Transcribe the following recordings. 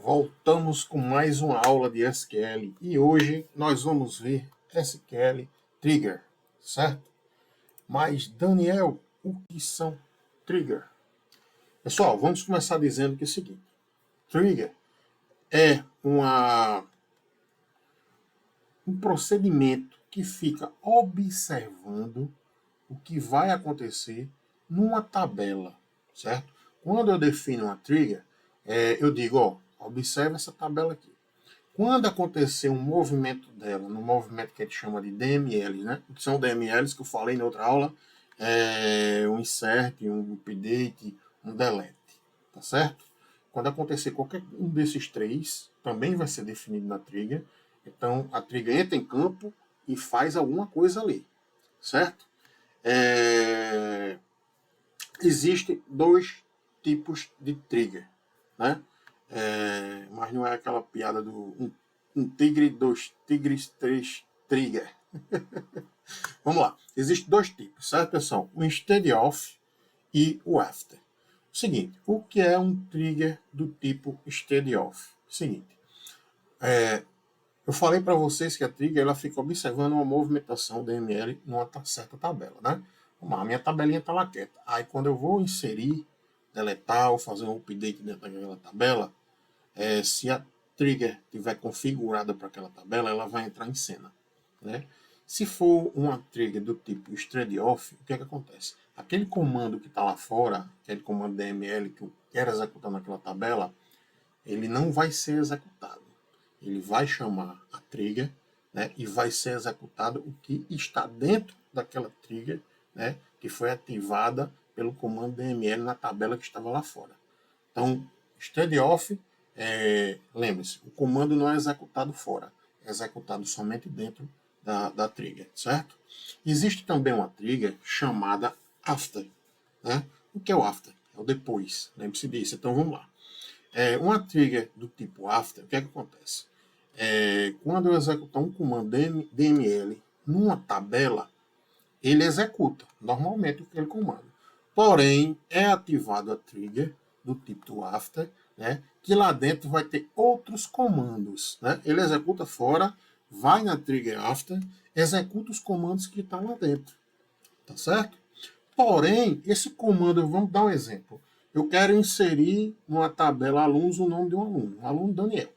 Voltamos com mais uma aula de SQL e hoje nós vamos ver SQL Trigger, certo? Mas, Daniel, o que são Trigger? Pessoal, vamos começar dizendo que é o seguinte: Trigger é um procedimento que fica observando o que vai acontecer numa tabela, certo? Quando eu defino uma trigger, eu digo, observe essa tabela aqui. Quando acontecer um movimento dela, no movimento que a gente chama de DML, né? Que são DMLs que eu falei na outra aula, um insert, um update, um delete, tá certo? Quando acontecer qualquer um desses três, também vai ser definido na trigger. Então, a trigger entra em campo e faz alguma coisa ali, certo? Existem dois tipos de trigger, né? Mas não é aquela piada do um tigre, dois tigres, três trigger. Vamos lá. Existem dois tipos, certo, pessoal? O instead of e o after. Seguinte, o que é um trigger do tipo instead of? Seguinte, eu falei para vocês que a trigger ela fica observando uma movimentação DML numa certa tabela, né? Vamos lá, a minha tabelinha está lá quieta. Aí quando eu vou inserir, deletar ou fazer um update dentro daquela tabela, se a trigger estiver configurada para aquela tabela, ela vai entrar em cena, né? Se for uma trigger do tipo straight off, o que é que acontece? Aquele comando que está lá fora, aquele comando DML que eu quero executar naquela tabela, ele não vai ser executado. Ele vai chamar a trigger, né, e vai ser executado o que está dentro daquela trigger, né, que foi ativada pelo comando DML na tabela que estava lá fora. Então, straight off, lembre-se, o comando não é executado fora, é executado somente dentro da trigger, certo? Existe também uma trigger chamada after, né? O que é o after? É o depois, lembre-se disso. Então vamos lá. Uma trigger do tipo after, o que é que acontece? Quando eu executar um comando DML numa tabela, ele executa normalmente aquele comando. Porém, é ativado a trigger do tipo do after, né, que lá dentro vai ter outros comandos. Né? Ele executa fora, vai na trigger after, executa os comandos que estão lá dentro. Tá certo? Porém, esse comando, vamos dar um exemplo. Eu quero inserir numa tabela alunos o nome de um aluno Daniel.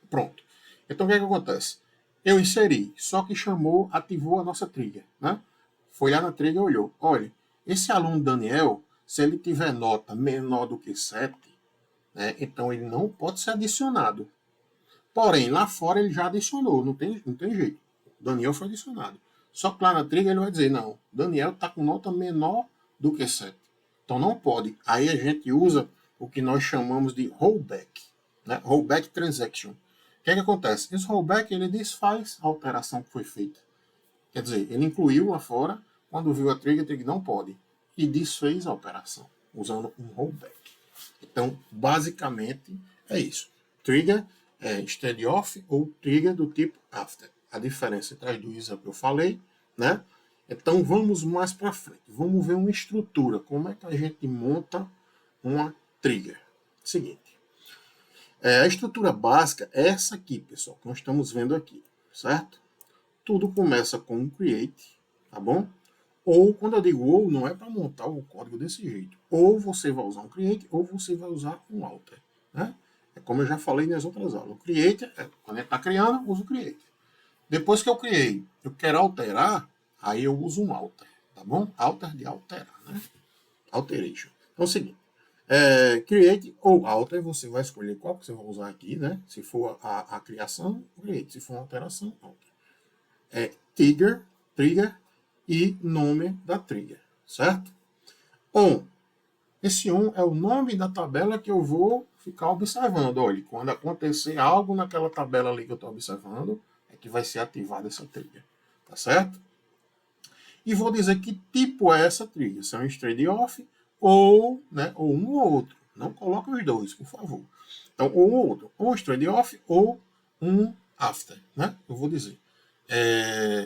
Pronto. Então, o que é que acontece? Eu inseri, só que ativou a nossa trigger, né? Foi lá na trigger e olhou. Olha, esse aluno Daniel, se ele tiver nota menor do que 7, né, então ele não pode ser adicionado. Porém, lá fora ele já adicionou, não tem jeito. Daniel foi adicionado. Só que lá na trigger ele vai dizer, não, Daniel está com nota menor do que 7. Então não pode. Aí a gente usa o que nós chamamos de rollback, né? Rollback transaction. O que é que acontece? Esse rollback ele desfaz a alteração que foi feita. Quer dizer, ele incluiu lá fora, quando viu a trigger não pode. E desfez a operação, usando um rollback. Então, basicamente, é isso. Trigger é instead of ou trigger do tipo after. A diferença entre as duas é o que eu falei, né? Então, vamos mais para frente. Vamos ver uma estrutura. Como é que a gente monta uma trigger? Seguinte. A estrutura básica é essa aqui, pessoal, que nós estamos vendo aqui, certo? Tudo começa com um create, tá bom? Ou, quando eu digo ou, não é para montar o código desse jeito. Ou você vai usar um create, ou você vai usar um alter, né? É como eu já falei nas outras aulas. O create, quando a gente está criando, usa o create. Depois que eu criei, eu quero alterar, aí eu uso um alter, tá bom? Alter de alterar, né? Alteration. Então é o seguinte, create ou alter, você vai escolher qual que você vai usar aqui, né? Se for a criação, create. Se for uma alteração, alter. Trigger e nome da trigger, certo? Esse é o nome da tabela que eu vou ficar observando. Olha, quando acontecer algo naquela tabela ali que eu estou observando, é que vai ser ativada essa trigger, tá certo? E vou dizer que tipo é essa trigger, se é um straight off ou um ou outro. Não coloque os dois, por favor. Então, ou um ou outro, ou um straight off ou um after, né? Eu vou dizer.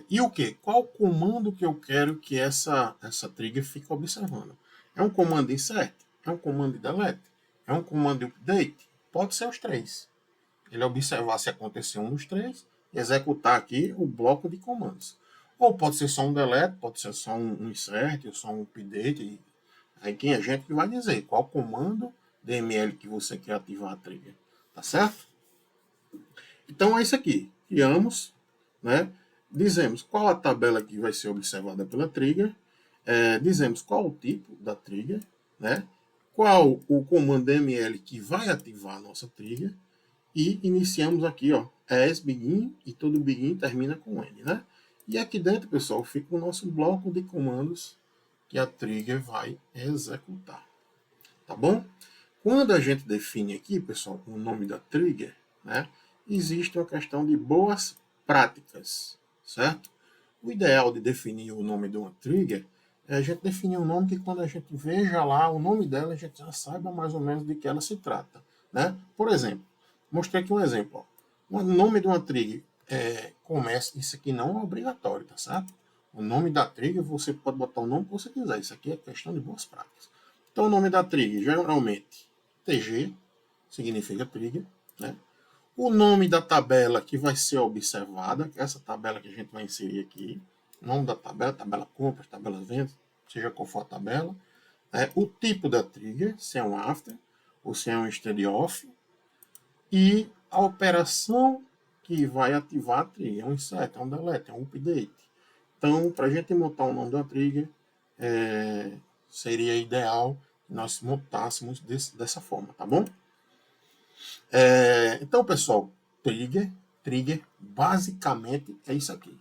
E o que? Qual comando que eu quero que essa trigger fique observando? É um comando insert? É um comando delete? É um comando update? pode ser os três. Ele observar se aconteceu um dos três e executar aqui o bloco de comandos. Ou pode ser só um delete, pode ser só um insert, ou só um update. Aí quem é gente que vai dizer qual comando DML que você quer ativar a trigger. Tá certo? Então é isso aqui. Criamos, né? Dizemos qual a tabela que vai ser observada pela trigger. Dizemos qual o tipo da trigger, né? Qual o comando DML que vai ativar a nossa trigger. E iniciamos aqui, ó, as begin, e todo begin termina com N, né? E aqui dentro, pessoal, fica o nosso bloco de comandos que a trigger vai executar. Tá bom? Quando a gente define aqui, pessoal, o nome da trigger, né, existe uma questão de boas práticas, certo? O ideal de definir o nome de uma trigger é a gente definir um nome que quando a gente veja lá o nome dela, a gente já saiba mais ou menos de que ela se trata, né? Por exemplo, mostrei aqui um exemplo. Ó. O nome de uma trigger começa, isso aqui não é obrigatório, tá certo? O nome da trigger, você pode botar o nome que você quiser. Isso aqui é questão de boas práticas. Então, o nome da trigger, geralmente, TG, significa trigger, né? O nome da tabela que vai ser observada, que é essa tabela que a gente vai inserir aqui. O nome da tabela, tabela compras, tabela vendas, seja qual for a tabela. O tipo da trigger, se é um after ou se é um instead of. E a operação que vai ativar a trigger. É um insert, é um delete, é um update. Então, para a gente montar o nome da trigger, seria ideal que nós montássemos dessa forma, tá bom? Então, pessoal, trigger, basicamente é isso aqui.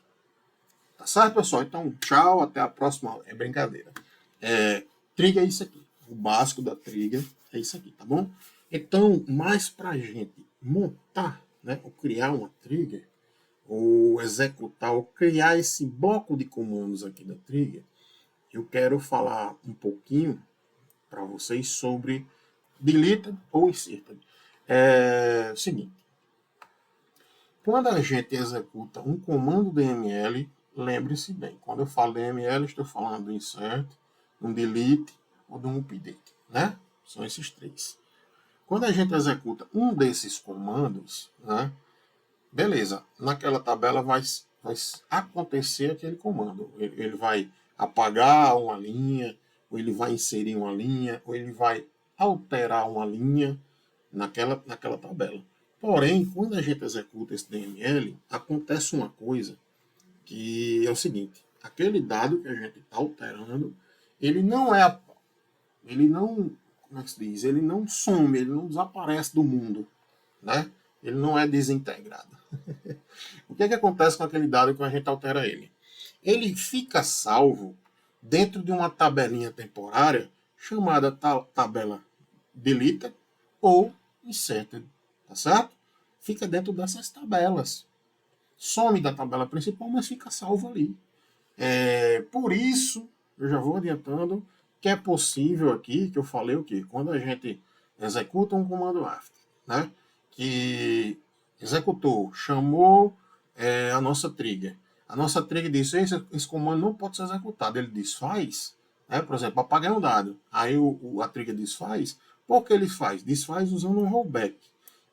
Tá certo, pessoal? Então, tchau, até a próxima. É brincadeira. Trigger é isso aqui. O básico da trigger é isso aqui, tá bom? Então, mais para a gente montar, né, ou criar uma trigger, ou executar, ou criar esse bloco de comandos aqui da trigger, eu quero falar um pouquinho para vocês sobre deleted ou inserted. Seguinte, quando a gente executa um comando DML, lembre-se bem, quando eu falo DML, estou falando do insert, um delete ou de um update, né? São esses três. Quando a gente executa um desses comandos, né, beleza, naquela tabela vai acontecer aquele comando. Ele vai apagar uma linha, ou ele vai inserir uma linha, ou ele vai alterar uma linha naquela tabela. Porém, quando a gente executa esse DML, acontece uma coisa que é o seguinte: aquele dado que a gente está alterando, ele não é, ele não, como é que se diz? Ele não some, ele não desaparece do mundo, né? Ele não é desintegrado. O que acontece com aquele dado quando a gente altera ele? Ele fica salvo dentro de uma tabelinha temporária chamada tabela deleted ou inserted, tá certo? Fica dentro dessas tabelas. Some da tabela principal, mas fica salvo ali. Por isso, eu já vou adiantando que é possível aqui, que eu falei o quê? Quando a gente executa um comando after, né? Que executou, chamou a nossa trigger. A nossa trigger disse, esse comando não pode ser executado. Ele desfaz, né? Por exemplo, apaguei um dado. Aí a trigger desfaz. Por que ele faz? Desfaz usando um rollback.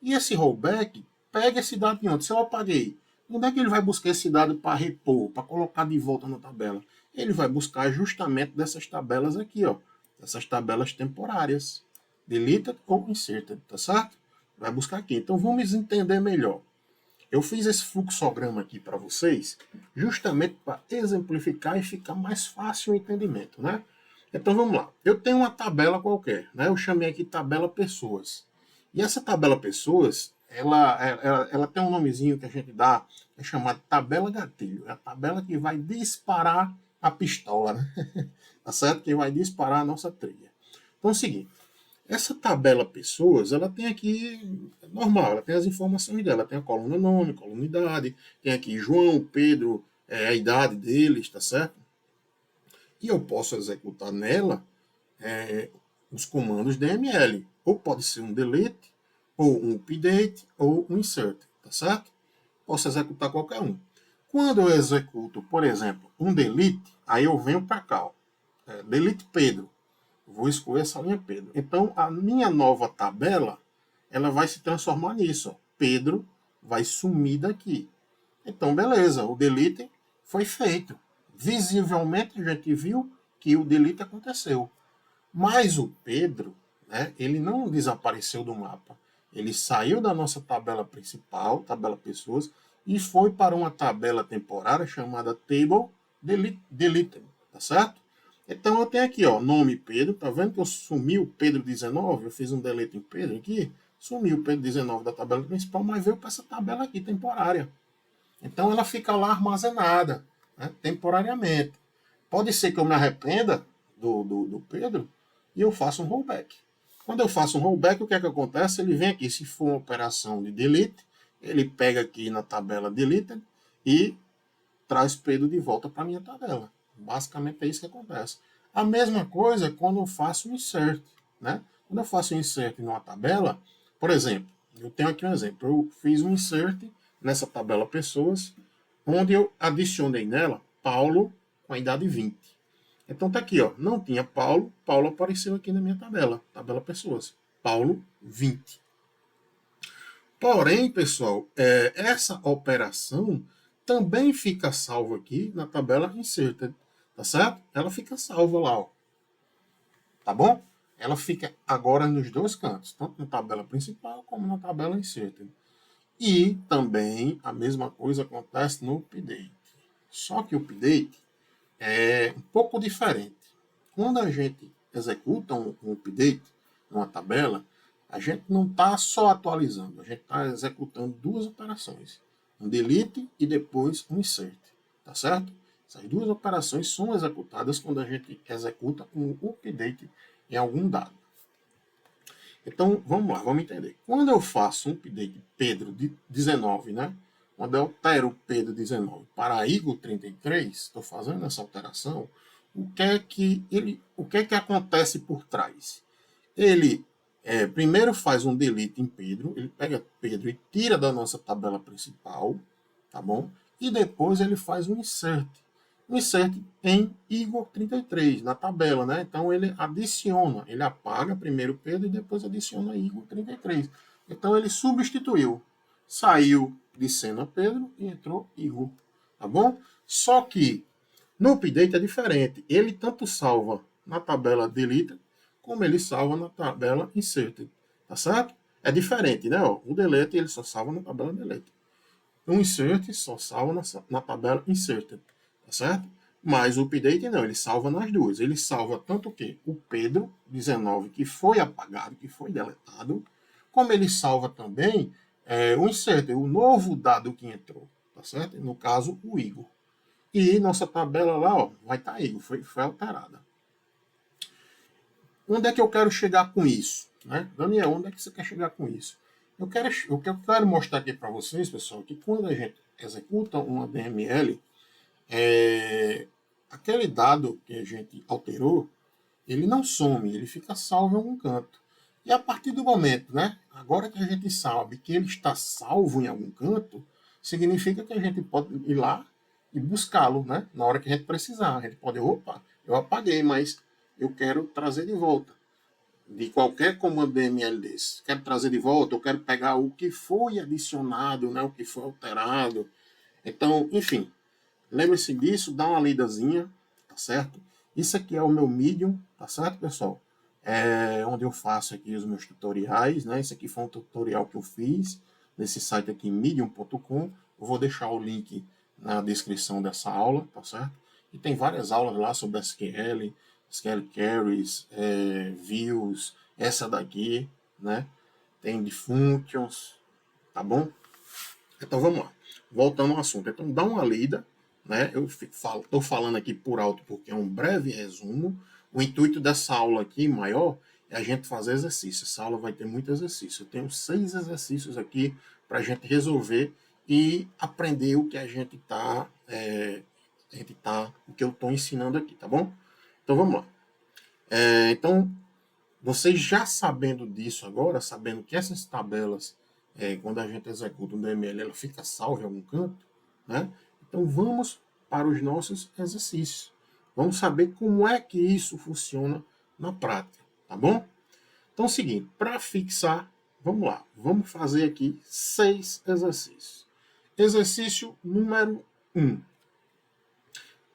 E esse rollback pega esse dado de onde? Se eu apaguei, onde é que ele vai buscar esse dado para repor, para colocar de volta na tabela? Ele vai buscar justamente dessas tabelas aqui, ó. Essas tabelas temporárias. Deleted ou inserted, tá certo? Vai buscar aqui. Então vamos entender melhor. Eu fiz esse fluxograma aqui para vocês, justamente para exemplificar e ficar mais fácil o entendimento, né? Então vamos lá. Eu tenho uma tabela qualquer, né? Eu chamei aqui tabela pessoas. E essa tabela pessoas, ela tem um nomezinho que a gente dá, é chamado tabela gatilho. É a tabela que vai disparar a pistola, né? Tá certo? Que vai disparar a nossa trilha. Então é o seguinte. Essa tabela pessoas, ela tem aqui, normal, ela tem as informações dela, tem a coluna nome, coluna idade, tem aqui João, Pedro, a idade deles, tá certo? E eu posso executar nela os comandos DML, ou pode ser um delete, ou um update, ou um insert, tá certo? Posso executar qualquer um. Quando eu executo, por exemplo, um delete, aí eu venho para cá, ó, delete Pedro. Vou escolher essa linha Pedro. Então, a minha nova tabela, ela vai se transformar nisso. Ó. Pedro vai sumir daqui. Então, beleza, o delete foi feito. Visivelmente, a gente viu que o delete aconteceu. Mas o Pedro, né, ele não desapareceu do mapa. Ele saiu da nossa tabela principal, tabela pessoas, e foi para uma tabela temporária chamada Table Deleted, tá certo? Então eu tenho aqui, ó, nome Pedro, tá vendo que eu sumi o Pedro 19, eu fiz um delete em Pedro aqui, sumi o Pedro 19 da tabela principal, mas veio para essa tabela aqui temporária. Então ela fica lá armazenada, né, temporariamente. Pode ser que eu me arrependa do Pedro e eu faço um rollback. Quando eu faço um rollback, o que é que acontece? Ele vem aqui, se for uma operação de delete, ele pega aqui na tabela deleted e traz Pedro de volta para a minha tabela. Basicamente é isso que acontece. A mesma coisa quando eu faço um insert. Né? Quando eu faço um insert numa tabela, por exemplo, eu tenho aqui um exemplo. Eu fiz um insert nessa tabela pessoas, onde eu adicionei nela Paulo com a idade 20. Então tá aqui, ó, não tinha Paulo, Paulo apareceu aqui na minha tabela pessoas, Paulo 20. Porém, pessoal, essa operação também fica salva aqui na tabela inserted, tá certo? Ela fica salva lá, ó. Tá bom? Ela fica agora nos dois cantos, tanto na tabela principal como na tabela inserted. E também a mesma coisa acontece no update. Só que o update é um pouco diferente. Quando a gente executa um update numa tabela, a gente não está só atualizando, a gente está executando duas operações. Um delete e depois um insert. Tá certo? Essas duas operações são executadas quando a gente executa um update em algum dado. Então, vamos lá, vamos entender. Quando eu faço um update Pedro 19, né? Quando eu altero Pedro 19 para Igor 33, estou fazendo essa alteração, o que é que acontece por trás? Ele primeiro faz um delete em Pedro, ele pega Pedro e tira da nossa tabela principal, tá bom? E depois ele faz um insert em Igor 33, na tabela, né? Então ele adiciona, ele apaga primeiro Pedro e depois adiciona Igor 33. Então ele substituiu, saiu de cena Pedro e entrou Igor, tá bom? Só que no update é diferente, ele tanto salva na tabela deleted, como ele salva na tabela inserted, tá certo? É diferente, né? Ó, o delete ele só salva na tabela delete. O insert só salva na tabela inserted, tá certo? Mas o update não, ele salva nas duas. Ele salva tanto que o Pedro 19 que foi apagado, que foi deletado, como ele salva também o insert, o novo dado que entrou, tá certo? No caso, o Igor. E nossa tabela lá, ó, vai estar Igor, foi alterada. Onde é que eu quero chegar com isso? Né? Daniel, onde é que você quer chegar com isso? Eu quero mostrar aqui para vocês, pessoal, que quando a gente executa uma DML, aquele dado que a gente alterou, ele não some, ele fica salvo em algum canto. E a partir do momento, né, agora que a gente sabe que ele está salvo em algum canto, significa que a gente pode ir lá e buscá-lo, né, na hora que a gente precisar. A gente pode, opa, eu apaguei, mas eu quero trazer de volta. De qualquer comando DML desse. Quero trazer de volta, eu quero pegar o que foi adicionado, né, o que foi alterado. Então, enfim, lembre-se disso, dá uma lidazinha, tá certo? Isso aqui é o meu Medium, tá certo, pessoal? Onde eu faço aqui os meus tutoriais, né? Esse aqui foi um tutorial que eu fiz nesse site aqui, medium.com. Eu vou deixar o link na descrição dessa aula, tá certo? E tem várias aulas lá sobre SQL, SQL Queries, Views, essa daqui, né? Tem de Functions, tá bom? Então vamos lá, voltando ao assunto. Então dá uma lida, né? Eu estou falando aqui por alto porque é um breve resumo. O intuito dessa aula aqui maior é a gente fazer exercício. Essa aula vai ter muito exercício. Eu tenho 6 exercícios aqui para a gente resolver e aprender o que a gente está, o que eu estou ensinando aqui, tá bom? Então vamos lá. Então, vocês já sabendo disso agora, sabendo que essas tabelas, quando a gente executa um DML, ela fica salva em algum canto, né? Então vamos para os nossos exercícios. Vamos saber como é que isso funciona na prática, tá bom? Então é o seguinte, para fixar vamos lá. Vamos fazer aqui 6 exercícios. Exercício número 1.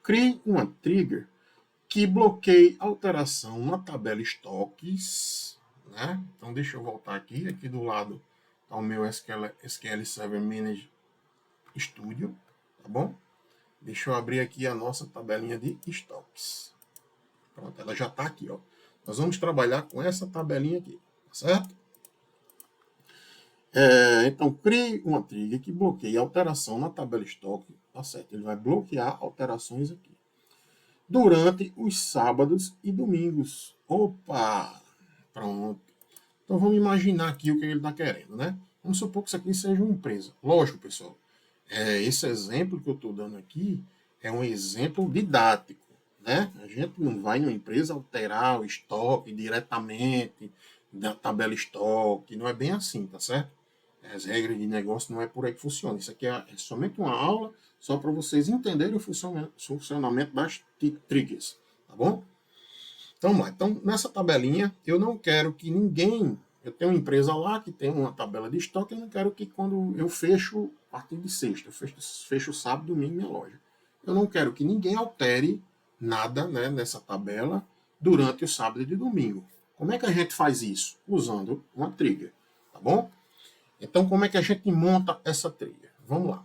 Crie uma trigger que bloqueie alteração na tabela estoques, né? Então, deixa eu voltar aqui. Aqui do lado está o meu SQL Server Manager Studio, tá bom? Deixa eu abrir aqui a nossa tabelinha de estoques. Pronto, ela já está aqui, ó. Nós vamos trabalhar com essa tabelinha aqui, tá certo? Então, crie uma trigger que bloqueie alteração na tabela estoque, tá certo? Ele vai bloquear alterações aqui durante os sábados e domingos. Opa! Pronto. Então, vamos imaginar aqui o que ele está querendo, né? Vamos supor que isso aqui seja uma empresa. Lógico, pessoal, esse exemplo que eu estou dando aqui é um exemplo didático, né? A gente não vai numa empresa alterar o estoque diretamente da tabela estoque, não é bem assim, tá certo? As regras de negócio não é por aí que funciona. Isso aqui é somente uma aula só para vocês entenderem o funcionamento das triggers, tá bom? Então, vamos lá. Então, nessa tabelinha, eu não quero que ninguém... Eu tenho uma empresa lá que tem uma tabela de estoque, eu não quero que quando eu fecho, a partir de sexta, eu fecho sábado, domingo minha loja. Eu não quero que ninguém altere nada, né, nessa tabela durante o sábado e domingo. Como é que a gente faz isso? Usando uma trigger, tá bom? Então, como é que a gente monta essa trigger? Vamos lá.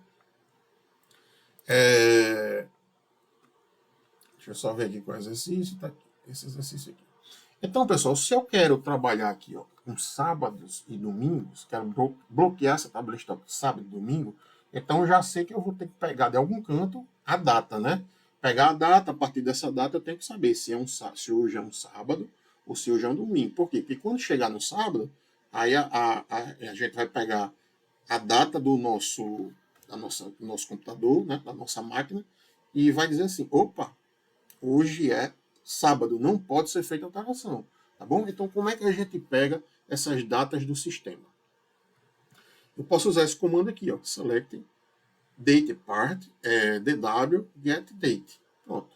Deixa eu só ver aqui qual exercício. Tá aqui, esse exercício aqui. Então, pessoal, se eu quero trabalhar aqui ó, com sábados e domingos, quero bloquear essa tabela de estoque sábado e domingo, então eu já sei que eu vou ter que pegar de algum canto a data, né? Pegar a data, a partir dessa data eu tenho que saber se hoje é um sábado ou se hoje é um domingo. Por quê? Porque quando chegar no sábado, aí a gente vai pegar a data do nosso computador, né, da nossa máquina, e vai dizer assim, opa, hoje é sábado, não pode ser feita alteração, tá bom? Então, como é que a gente pega essas datas do sistema? Eu posso usar esse comando aqui, ó, select date part, dw get date. Pronto.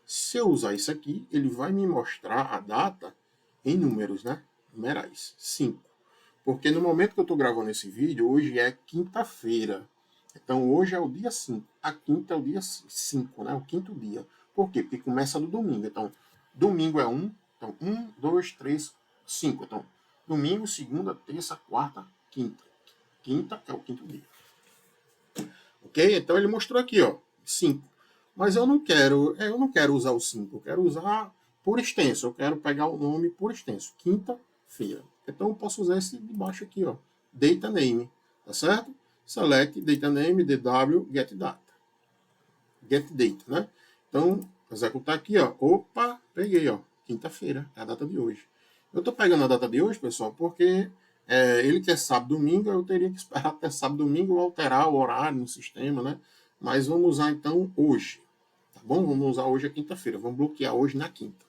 Se eu usar isso aqui, ele vai me mostrar a data em números, né? Numerais, 5. Porque no momento que eu estou gravando esse vídeo, hoje é quinta-feira. Então, hoje é o dia 5. A quinta é o dia 5, né? O quinto dia. Por quê? Porque começa no domingo. Então, domingo é 1. Então, 1, 2, 3, 5. Então, domingo, segunda, terça, quarta, quinta. Quinta é o quinto dia. Ok? Então, ele mostrou aqui, ó, 5. Mas eu não quero usar o 5. Eu quero usar por extenso. Eu quero pegar o nome por extenso. Quinta-feira. Então, eu posso usar esse de baixo aqui, ó. Data name. Tá certo? Select data name, dw, get data. Get date, né? Então, executar aqui, ó. Opa, peguei, ó. Quinta-feira, é a data de hoje. Eu tô pegando a data de hoje, pessoal, porque ele quer sábado domingo, eu teria que esperar até sábado domingo ou alterar o horário no sistema, né? Mas vamos usar então hoje, tá bom? Vamos usar hoje a quinta-feira. Vamos bloquear hoje na quinta.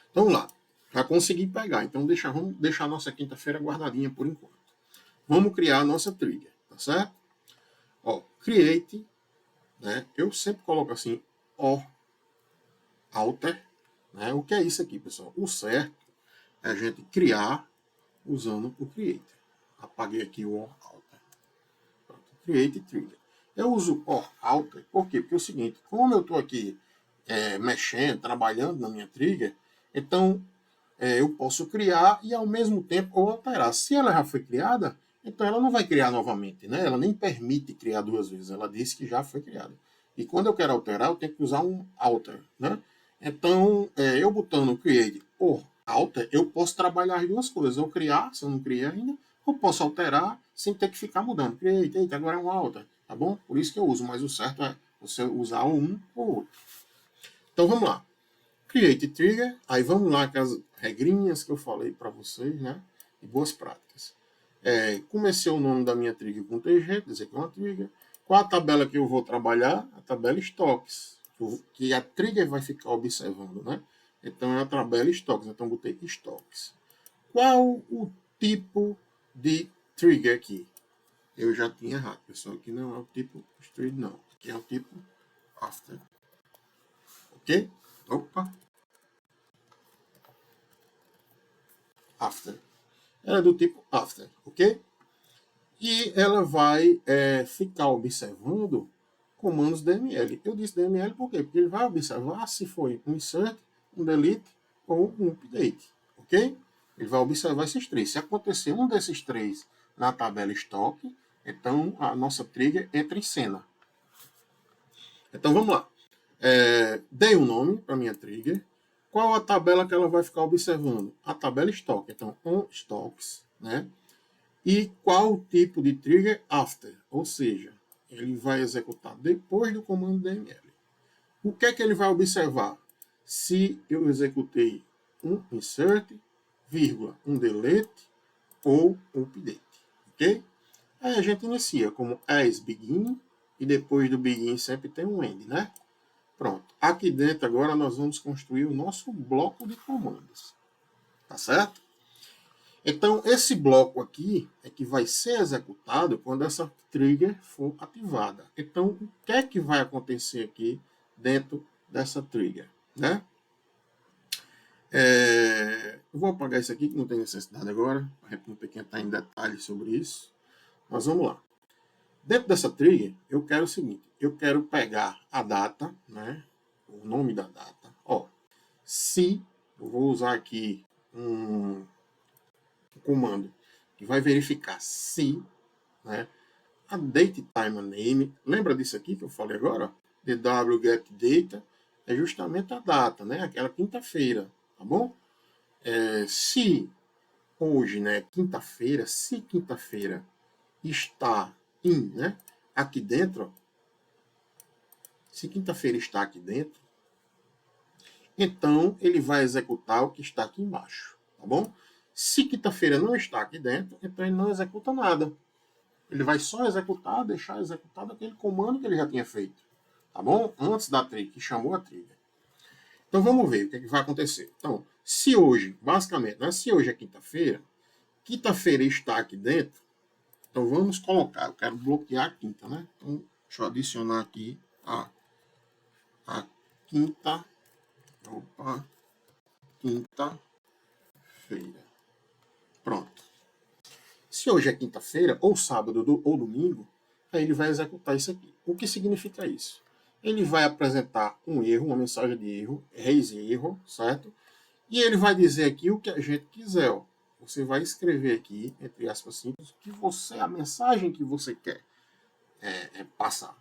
Então, vamos lá. Já consegui pegar. Então, vamos deixar a nossa quinta-feira guardadinha por enquanto. Vamos criar a nossa trigger, tá certo? Ó, create, né? Eu sempre coloco assim, ó, alter, né? O que é isso aqui, pessoal? O certo é a gente criar usando o create. Apaguei aqui o or alter. Pronto, create trigger. Eu uso or alter, por quê? Porque é o seguinte, como eu estou aqui mexendo, trabalhando na minha trigger, então eu posso criar e ao mesmo tempo ou alterar. Se ela já foi criada, então ela não vai criar novamente, né? Ela nem permite criar duas vezes. Ela disse que já foi criada. E quando eu quero alterar, eu tenho que usar um alter, né? Então, eu botando create or alter, eu posso trabalhar as duas coisas. Ou criar, se eu não criei ainda, ou posso alterar sem ter que ficar mudando. Create, eita, agora é um alter, tá bom? Por isso que eu uso, mas o certo é você usar um ou outro. Então, vamos lá. Create Trigger, aí vamos lá com as regrinhas que eu falei para vocês, né? E boas práticas. Comecei o nome da minha trigger com TG, dizer que é uma trigger. Qual a tabela que eu vou trabalhar? A tabela Stocks, que a trigger vai ficar observando, né? Então é a tabela Stocks, então botei Stocks. Qual o tipo de trigger aqui? Eu já tinha errado, pessoal, aqui não é o tipo Street, não. Aqui é o tipo After. Ok? Opa! After. ela é do tipo after, ok? E ela vai ficar observando comandos DML. Eu disse DML por quê? Porque ele vai observar se foi um insert, um delete ou um update, ok? Ele vai observar esses três. Se acontecer um desses três na tabela estoque, então a nossa trigger entra em cena. Então vamos lá. Dei um nome para minha trigger. Qual a tabela que ela vai ficar observando? A tabela estoque. Então, on stocks, né? E qual tipo de trigger? After, ou seja, ele vai executar depois do comando DML. O que é que ele vai observar? Se eu executei um insert, vírgula, um delete ou um update, ok? Aí a gente inicia como as begin e depois do begin sempre tem um end, né? Pronto. Aqui dentro agora nós vamos construir o nosso bloco de comandos, tá certo? Então, esse bloco aqui é que vai ser executado quando essa trigger for ativada. Então, o que é que vai acontecer aqui dentro dessa trigger, né? Eu vou apagar isso aqui, que não tem necessidade agora, para a gente não ter que entrar em detalhes sobre isso. Mas vamos lá. Dentro dessa trigger, eu quero o seguinte, eu quero pegar a data, né? O nome da data. Ó, se eu vou usar aqui um comando que vai verificar se, né, a date time name, lembra disso aqui que eu falei agora? DW get data é justamente a data, né, aquela quinta-feira, tá bom? Se hoje, né, quinta-feira, se quinta-feira está né, aqui dentro, se quinta-feira está aqui dentro, então ele vai executar o que está aqui embaixo, tá bom? Se quinta-feira não está aqui dentro, então ele não executa nada. Ele vai só executar, deixar executado aquele comando que ele já tinha feito, tá bom? Antes da trigger, que chamou a trigger. Então vamos ver o que, é que vai acontecer. Então, se hoje, basicamente, né, se hoje é quinta-feira, quinta-feira está aqui dentro, então vamos colocar, eu quero bloquear a quinta, né? Então, deixa eu adicionar aqui a quinta, quinta-feira. Pronto. Se hoje é quinta-feira, ou sábado ou domingo, aí ele vai executar isso aqui. O que significa isso? Ele vai apresentar um erro, uma mensagem de erro, raise erro, certo? E ele vai dizer aqui o que a gente quiser. Ó. Você vai escrever aqui, entre aspas simples, que a mensagem que você quer passar.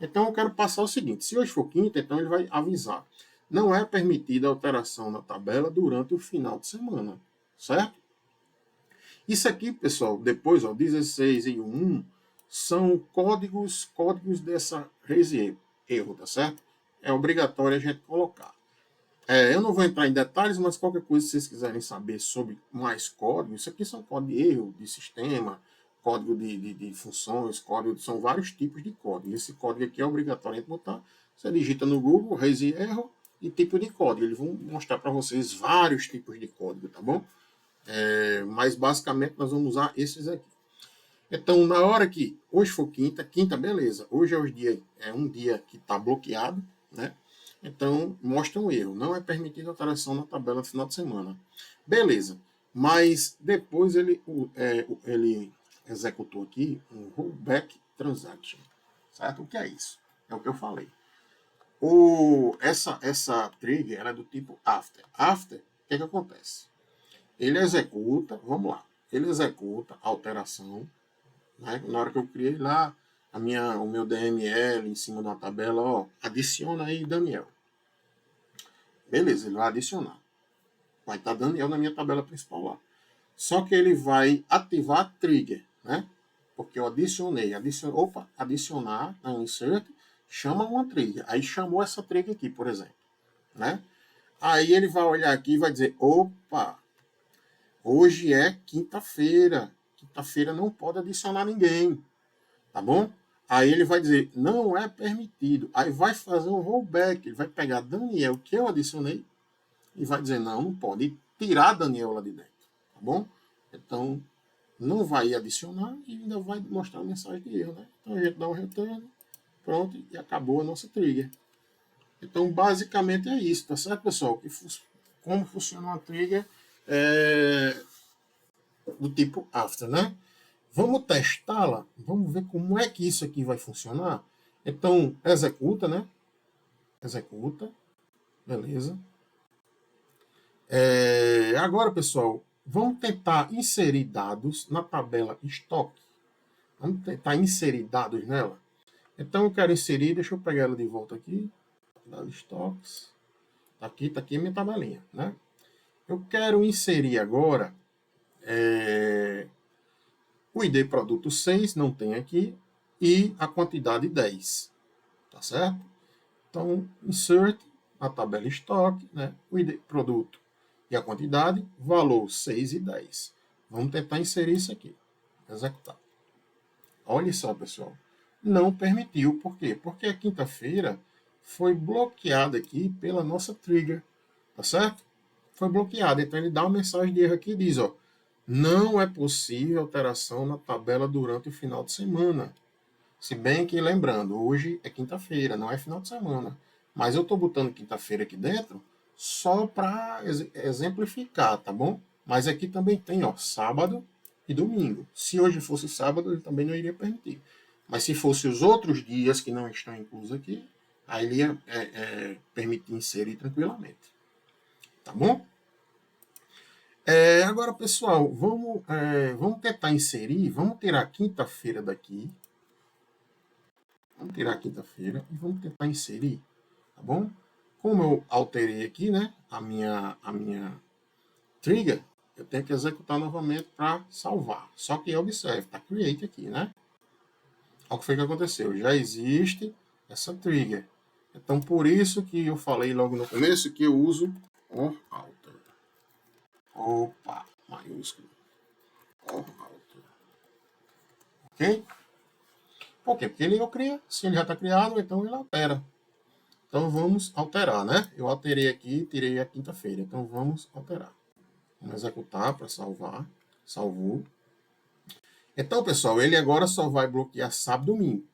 Então eu quero passar o seguinte: se hoje for quinta, então ele vai avisar. Não é permitida alteração na tabela durante o final de semana, certo? Isso aqui, pessoal, depois, ó, 16 e 1, são códigos dessa raise erro, tá certo? É obrigatório a gente colocar. Eu não vou entrar em detalhes, mas qualquer coisa, se vocês quiserem saber sobre mais códigos, isso aqui são códigos de erro de sistema, código de funções, são vários tipos de código. Esse código aqui é obrigatório a gente botar. Você digita no Google, raise erro e tipo de código. Eles vão mostrar para vocês vários tipos de código, tá bom? Mas basicamente nós vamos usar esses aqui. Então, na hora que hoje for quinta, beleza. Hoje é um dia que está bloqueado, né? Então, mostra um erro. Não é permitida alteração na tabela no final de semana. Beleza. Mas depois ele executou aqui um rollback transaction. Certo? O que é isso? É o que eu falei. Essa trigger era do tipo after. After, o que acontece? Ele executa, vamos lá, ele executa a alteração, né? Na hora que eu criei lá o meu DML em cima da tabela, ó, adiciona aí Daniel. Beleza, ele vai adicionar. Vai estar Daniel na minha tabela principal lá. Só que ele vai ativar a trigger, né? Porque eu adicionar, né, insert, chama uma trigger. Aí chamou essa trigger aqui, por exemplo, né? Aí ele vai olhar aqui e vai dizer, opa, hoje é quinta-feira. Quinta-feira não pode adicionar ninguém. Tá bom? Aí ele vai dizer, não é permitido. Aí vai fazer um rollback. Ele vai pegar Daniel, que eu adicionei, e vai dizer, não, não pode. E tirar Daniel lá de dentro. Tá bom? Então, não vai adicionar e ainda vai mostrar a mensagem de erro, né? Então a gente dá um return, pronto, e acabou a nossa trigger. Então, basicamente é isso, tá certo, pessoal? Como funciona uma trigger do tipo after, né? Vamos testá-la, vamos ver como é que isso aqui vai funcionar. Então, executa, né? Executa, beleza. Agora, pessoal, vamos tentar inserir dados na tabela estoque. Vamos tentar inserir dados nela. Então, eu quero inserir, deixa eu pegar ela de volta aqui. Tabela estoques. Tá aqui a minha tabelinha, né? Eu quero inserir agora o ID produto 6, não tem aqui, e a quantidade 10, tá certo? Então, insert a tabela estoque, né? O ID produto e a quantidade, valor 6 e 10. Vamos tentar inserir isso aqui. Executar. Olha só, pessoal. Não permitiu. Por quê? Porque a quinta-feira foi bloqueada aqui pela nossa trigger. Tá certo? Foi bloqueada. Então ele dá uma mensagem de erro aqui e diz, ó, não é possível alteração na tabela durante o final de semana. Se bem que, lembrando, hoje é quinta-feira, não é final de semana. Mas eu estou botando quinta-feira aqui dentro só para exemplificar, tá bom? Mas aqui também tem, ó, sábado e domingo. Se hoje fosse sábado, ele também não iria permitir. Mas se fosse os outros dias que não estão inclusos aqui, aí ele ia permitir inserir tranquilamente. Tá bom? Agora, pessoal, vamos tentar inserir, vamos tirar quinta-feira daqui. Vamos tirar a quinta-feira e vamos tentar inserir, tá bom? Como eu alterei aqui, né, a minha trigger, eu tenho que executar novamente para salvar. Só que observe, tá create aqui, né? Olha o que foi que aconteceu. Já existe essa trigger. Então, por isso que eu falei logo no começo que eu uso o alter. Opa, maiúsculo. O alter. Ok? Por quê? Porque ele eu cria. Se ele já está criado, então ele altera. Então vamos alterar, né? Eu alterei aqui, tirei a quinta-feira. Então vamos alterar. Vamos executar para salvar. Salvou. Então, pessoal, ele agora só vai bloquear sábado e domingo.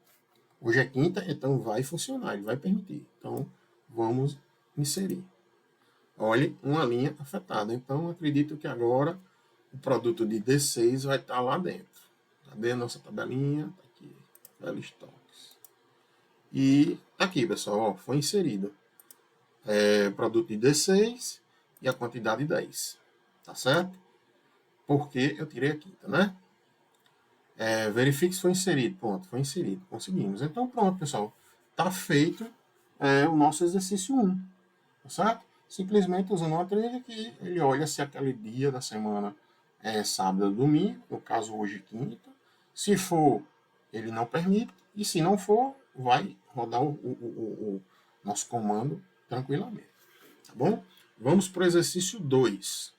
Hoje é quinta, então vai funcionar, ele vai permitir. Então vamos inserir. Olhe, uma linha afetada. Então acredito que agora o produto de D6 vai estar lá dentro. Cadê a nossa tabelinha? Tá aqui. Tabela estoques. E tá aqui, pessoal, ó, foi inserido. Produto de D6 e a quantidade 10. Tá certo? Porque eu tirei a quinta, né? Verifique se foi inserido. Pronto, foi inserido. Conseguimos. Então, pronto, pessoal. Tá feito o nosso exercício 1. Tá certo? Simplesmente usando uma trilha que ele olha se aquele dia da semana é sábado ou domingo. No caso, hoje, quinta. Se for, ele não permite. E se não for, vai rodar o nosso comando tranquilamente. Tá bom? Vamos para o exercício 2.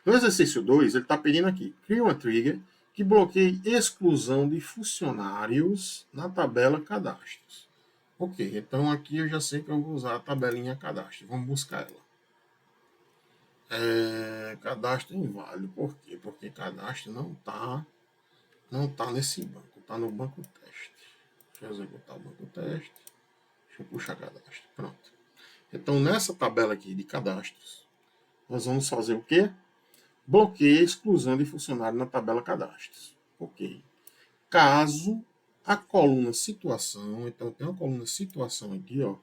No exercício 2, ele está pedindo aqui, cria uma trigger que bloqueie exclusão de funcionários na tabela cadastros. Ok, então aqui eu já sei que eu vou usar a tabelinha cadastro. Vamos buscar ela. Cadastro inválido. Por quê? Porque cadastro não tá nesse banco. Está no banco teste. Deixa eu executar o banco teste. Deixa eu puxar cadastro. Pronto. Então, nessa tabela aqui de cadastros, nós vamos fazer o quê? Bloqueia a exclusão de funcionário na tabela cadastros. Ok. Caso a coluna situação, então tem uma coluna situação aqui, ó,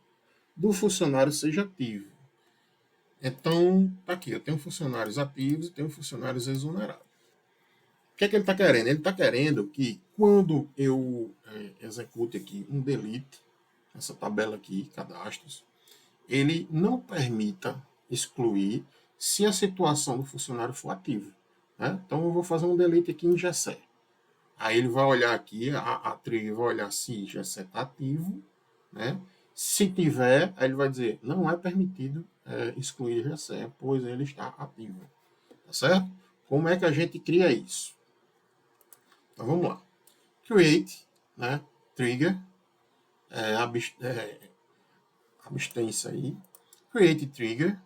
do funcionário seja ativo. Então, tá aqui, eu tenho funcionários ativos e tenho funcionários exonerados. O que é que ele está querendo? Ele está querendo que quando eu execute aqui um delete, essa tabela aqui, cadastros, ele não permita excluir se a situação do funcionário for ativo. Né? Então, eu vou fazer um delete aqui em GC. Aí ele vai olhar aqui, a trigger vai olhar se GC está ativo, né? Se tiver, aí ele vai dizer, não é permitido excluir GC, pois ele está ativo. Tá certo? Como é que a gente cria isso? Então, vamos lá. Create, né? Trigger, abstência aí. Create trigger.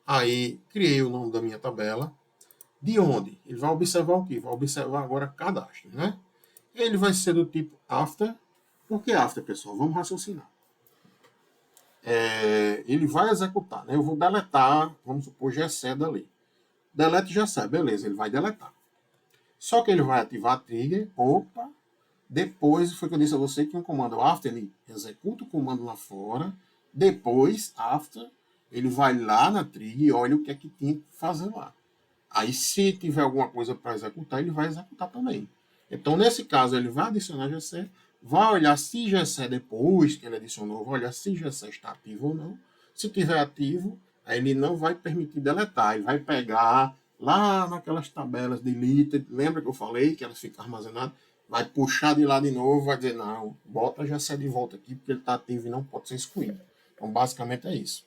Aí, criei o nome da minha tabela. De onde? Ele vai observar o quê? Vai observar agora cadastro, né? Ele vai ser do tipo after. Por que after, pessoal? Vamos raciocinar. Ele vai executar, né? Eu vou deletar, vamos supor, GC dali. delete Gessé, beleza, ele vai deletar. Só que ele vai ativar a trigger, opa, depois foi que eu disse a você que um comando after, ele executa o comando lá fora, depois, after, ele vai lá na trigger e olha o que é que tinha que fazer lá. Aí, se tiver alguma coisa para executar, ele vai executar também. Então, nesse caso, ele vai adicionar Gessé, vai olhar se Gessé, depois que ele adicionou, vai olhar se Gessé está ativo ou não. Se tiver ativo, aí ele não vai permitir deletar, ele vai pegar lá naquelas tabelas deleted, lembra que eu falei que elas ficam armazenadas? Vai puxar de lá de novo, vai dizer, não, bota Gessé de volta aqui, porque ele está ativo e não pode ser excluído. Então, basicamente é isso.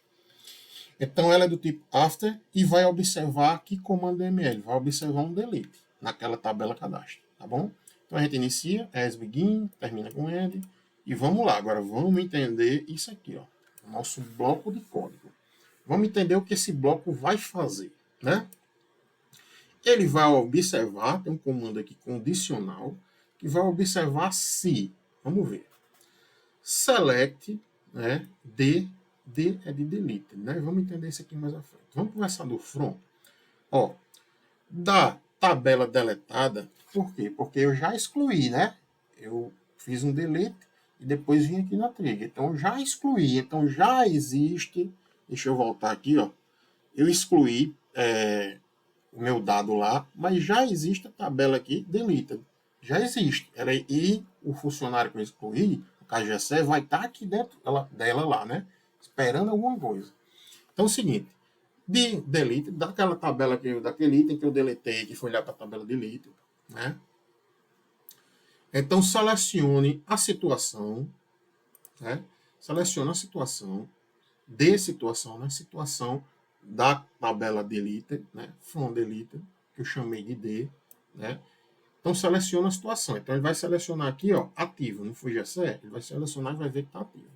Então, ela é do tipo after e vai observar que comando DML, vai observar um delete naquela tabela cadastro, tá bom? Então, a gente inicia, as begin, termina com end, e vamos lá. Agora, vamos entender isso aqui, ó, o nosso bloco de código. Vamos entender o que esse bloco vai fazer, né? Ele vai observar, tem um comando aqui condicional, que vai observar se, vamos ver, select, né, D é de delete, né? Vamos entender isso aqui mais à frente. Vamos começar do front. Ó, da tabela deletada, por quê? Porque eu já excluí, né? Eu fiz um delete e depois vim aqui na trigger. Então, eu já excluí. Então, já existe... Deixa eu voltar aqui, ó. Eu excluí o meu dado lá, mas já existe a tabela aqui, deleted. Já existe. E o funcionário que eu excluí, o KGC, vai estar aqui dentro dela lá, né? Esperando alguma coisa. Então é o seguinte, de delete, daquela tabela daquele item que eu deletei, que foi lá para a tabela delete, né? Então selecione a situação, né? Selecione a situação, de situação, né? Situação da tabela delete, né? From delete, que eu chamei de D, né? Então seleciona a situação. Então ele vai selecionar aqui, ó, ativo, não foi GSE, ele vai selecionar e vai ver que está ativo.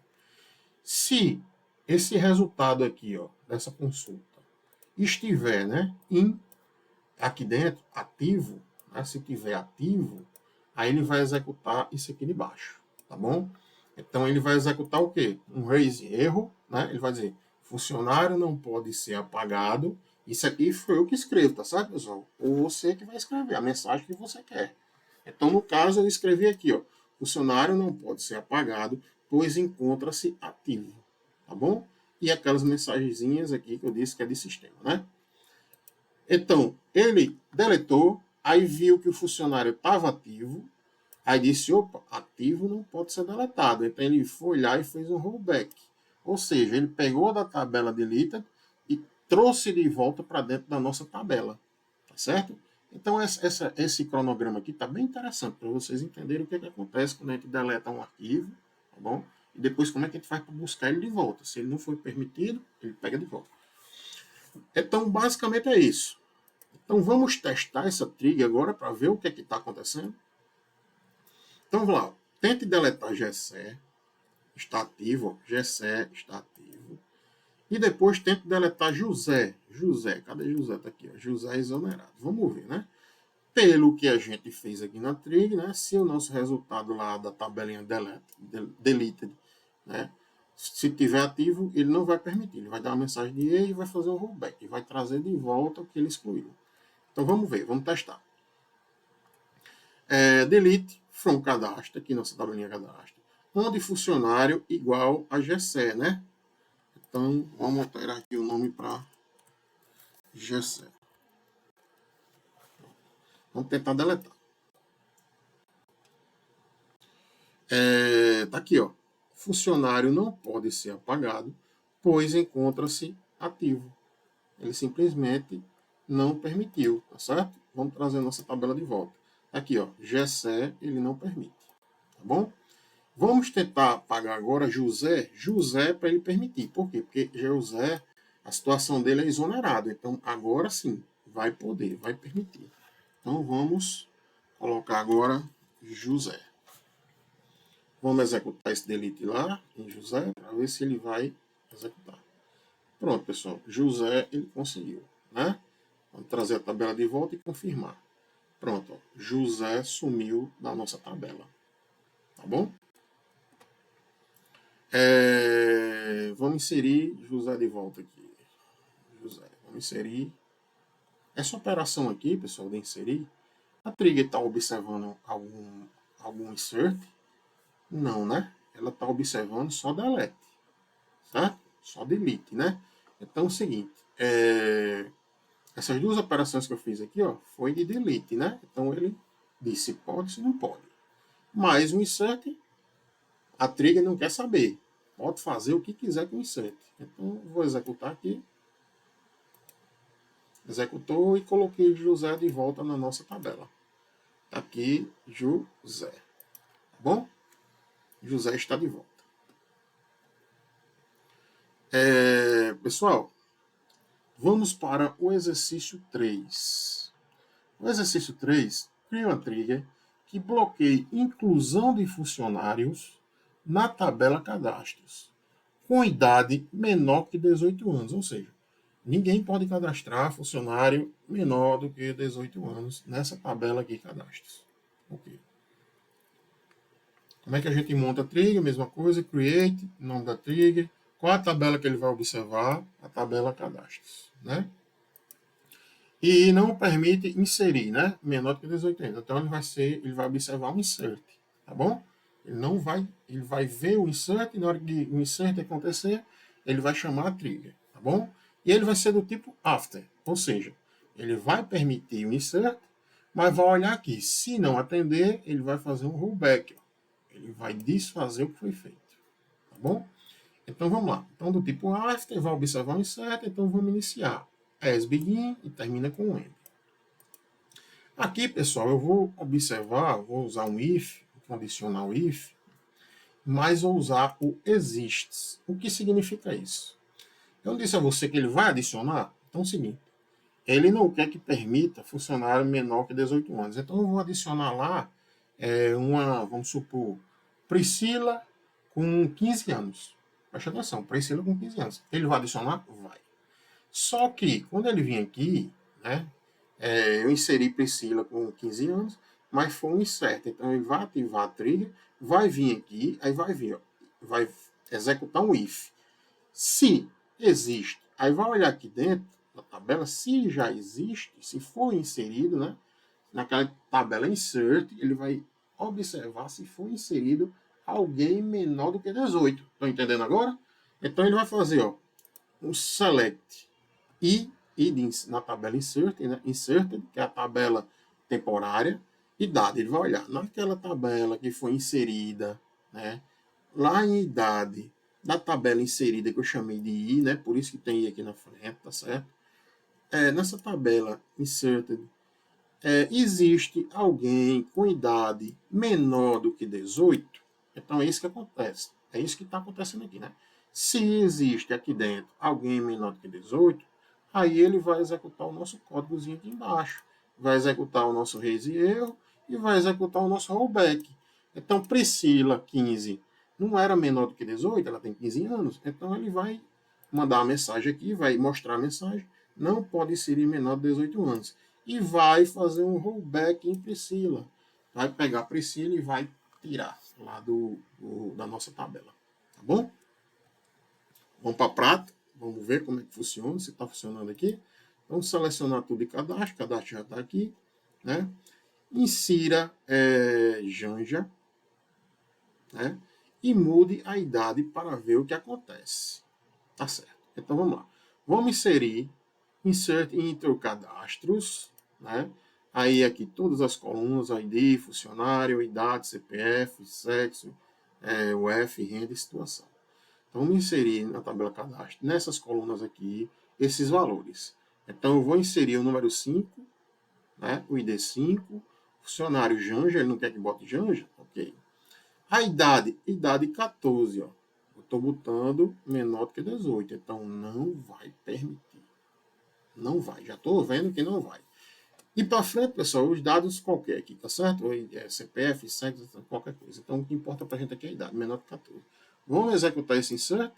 Se esse resultado aqui, ó, dessa consulta, estiver, né, aqui dentro, ativo, né, se tiver ativo, aí ele vai executar isso aqui de baixo, tá bom? Então ele vai executar o quê? Um raise erro, né? Ele vai dizer, funcionário não pode ser apagado. Isso aqui foi eu que escrevo, tá certo, pessoal? Ou você que vai escrever a mensagem que você quer. Então, no caso, eu escrevi aqui, ó, funcionário não pode ser apagado, pois encontra-se ativo, tá bom? E aquelas mensagenzinhas aqui que eu disse que é de sistema, né? Então, ele deletou, aí viu que o funcionário estava ativo, aí disse, opa, ativo não pode ser deletado. Então, ele foi lá e fez um rollback. Ou seja, ele pegou da tabela deleted e trouxe de volta para dentro da nossa tabela, tá certo? Então, esse cronograma aqui está bem interessante para vocês entenderem o que acontece quando a gente deleta um arquivo, tá bom? E depois como é que a gente faz para buscar ele de volta. Se ele não foi permitido, ele pega de volta. Então, basicamente é isso. Então, vamos testar essa trigger agora para ver o que está acontecendo. Então, vamos lá. Tente deletar GSE, está ativo, GSE está ativo. E depois tente deletar José. José, cadê José? Está aqui, ó. José exonerado. Vamos ver, né? Pelo que a gente fez aqui na trig, né? Se o nosso resultado lá da tabelinha deleted, né? Se tiver ativo, ele não vai permitir. Ele vai dar uma mensagem de erro e vai fazer um rollback. E vai trazer de volta o que ele excluiu. Então vamos ver, vamos testar. Delete from cadastro, aqui nossa tabelinha cadastro. Onde funcionário igual a GC, né? Então vamos alterar aqui o nome para GC. Vamos tentar deletar. Tá aqui, ó. Funcionário não pode ser apagado, pois encontra-se ativo. Ele simplesmente não permitiu, tá certo? Vamos trazer nossa tabela de volta. Aqui, ó, GC, ele não permite, tá bom? Vamos tentar apagar agora José. José para ele permitir. Por quê? Porque José, a situação dele é exonerado. Então, agora sim, vai poder, vai permitir. Então, vamos colocar agora José. Vamos executar esse delete lá em José para ver se ele vai executar. Pronto, pessoal. José, ele conseguiu, né? Vamos trazer a tabela de volta e confirmar. Pronto, ó. José sumiu da nossa tabela. Tá bom? Vamos inserir José de volta aqui. José, vamos inserir Essa operação aqui, pessoal, de inserir, a trigger está observando algum insert? Não, né? Ela está observando só delete, certo? Só delete, né? Então é o seguinte, essas duas operações que eu fiz aqui, ó, foi de delete, né? Então ele disse pode, se não pode. Mas o insert, a trigger não quer saber. Pode fazer o que quiser com o insert. Então vou executar aqui. Executou e coloquei José de volta na nossa tabela. Aqui, José. Tá bom? José está de volta. Pessoal, vamos para o exercício 3. O exercício 3 cria uma trigger que bloqueie inclusão de funcionários na tabela cadastros com idade menor que 18 anos. Ou seja, ninguém pode cadastrar funcionário menor do que 18 anos nessa tabela aqui cadastros. Ok. Como é que a gente monta a trigger? Mesma coisa, create, nome da trigger. Qual a tabela que ele vai observar? A tabela cadastros, né? E não permite inserir, né? Menor do que 18 anos. Então ele vai observar um insert, tá bom? Ele vai ver o insert, e na hora que o insert acontecer, ele vai chamar a trigger, tá bom? E ele vai ser do tipo after, ou seja, ele vai permitir o insert, mas vai olhar aqui. Se não atender, ele vai fazer um rollback. Ele vai desfazer o que foi feito, tá bom? Então vamos lá. Então do tipo after, vai observar o insert, então vamos iniciar as begin e termina com end. Aqui, pessoal, eu vou observar, vou usar um if, condicional if, mas vou usar o exists. O que significa isso? Eu disse a você que ele vai adicionar, então é o seguinte, ele não quer que permita funcionário menor que 18 anos. Então eu vou adicionar lá vamos supor, Priscila com 15 anos. Preste atenção, Priscila com 15 anos. Ele vai adicionar? Vai. Só que, quando ele vir aqui, né, eu inseri Priscila com 15 anos, mas foi um incerto. Então, ele vai ativar a trigger, vai vir aqui, aí vai vir, ó, vai executar um if. Se existe, aí vai olhar aqui dentro da tabela, se já existe, se for inserido, né, naquela tabela insert, ele vai observar se foi inserido alguém menor do que 18. Estão entendendo agora? Então, ele vai fazer, ó, um select e na tabela inserted, né? Inserted, que é a tabela temporária, idade. Ele vai olhar naquela tabela que foi inserida, né? Lá em idade, da tabela inserida que eu chamei de I, né? Por isso que tem I aqui na frente, tá certo? Nessa tabela inserted, existe alguém com idade menor do que 18? Então é isso que acontece. É isso que está acontecendo aqui, né? Se existe aqui dentro alguém menor do que 18, aí ele vai executar o nosso códigozinho aqui embaixo. Vai executar o nosso raise erro e vai executar o nosso rollback. Então, Priscila, 15, não era menor do que 18, ela tem 15 anos. Então, ele vai mandar a mensagem aqui, vai mostrar a mensagem, não pode inserir menor de 18 anos. E vai fazer um rollback em Priscila. Vai pegar Priscila e vai tirar lá da nossa tabela. Tá bom? Vamos para a prática. Vamos ver como é que funciona, se está funcionando aqui. Vamos selecionar tudo de cadastro. O cadastro já está aqui. Né? Insira Janja. Né? E mude a idade para ver o que acontece. Tá certo. Então vamos lá. Vamos inserir Insert Intro Cadastros. Né? Aí aqui todas as colunas, ID, funcionário, idade, CPF, sexo, UF, renda e situação. Então, vamos inserir na tabela cadastro, nessas colunas aqui, esses valores. Então, eu vou inserir o número 5, né, o ID 5, funcionário Janja, ele não quer que bote Janja? Ok. A idade 14, ó. Eu estou botando menor do que 18, então não vai permitir. Não vai, já estou vendo que não vai. E para frente, pessoal, os dados qualquer aqui, tá certo? CPF, sexo, qualquer coisa. Então, o que importa para a gente aqui é a idade, menor que 14. Vamos executar esse insert?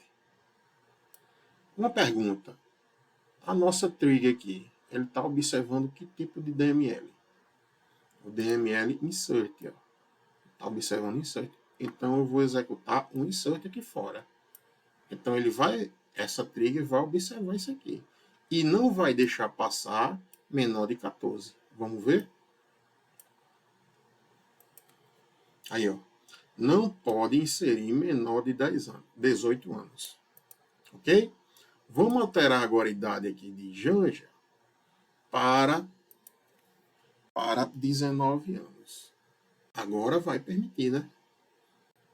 Uma pergunta. A nossa trigger aqui, ele está observando que tipo de DML? O DML insert, ó. Está observando insert. Então, eu vou executar um insert aqui fora. Então, essa trigger vai observar isso aqui. E não vai deixar passar menor de 14. Vamos ver? Aí, ó. Não pode inserir menor de 10 anos, 18 anos. Ok? Vamos alterar agora a idade aqui de Janja para 19 anos. Agora vai permitir, né?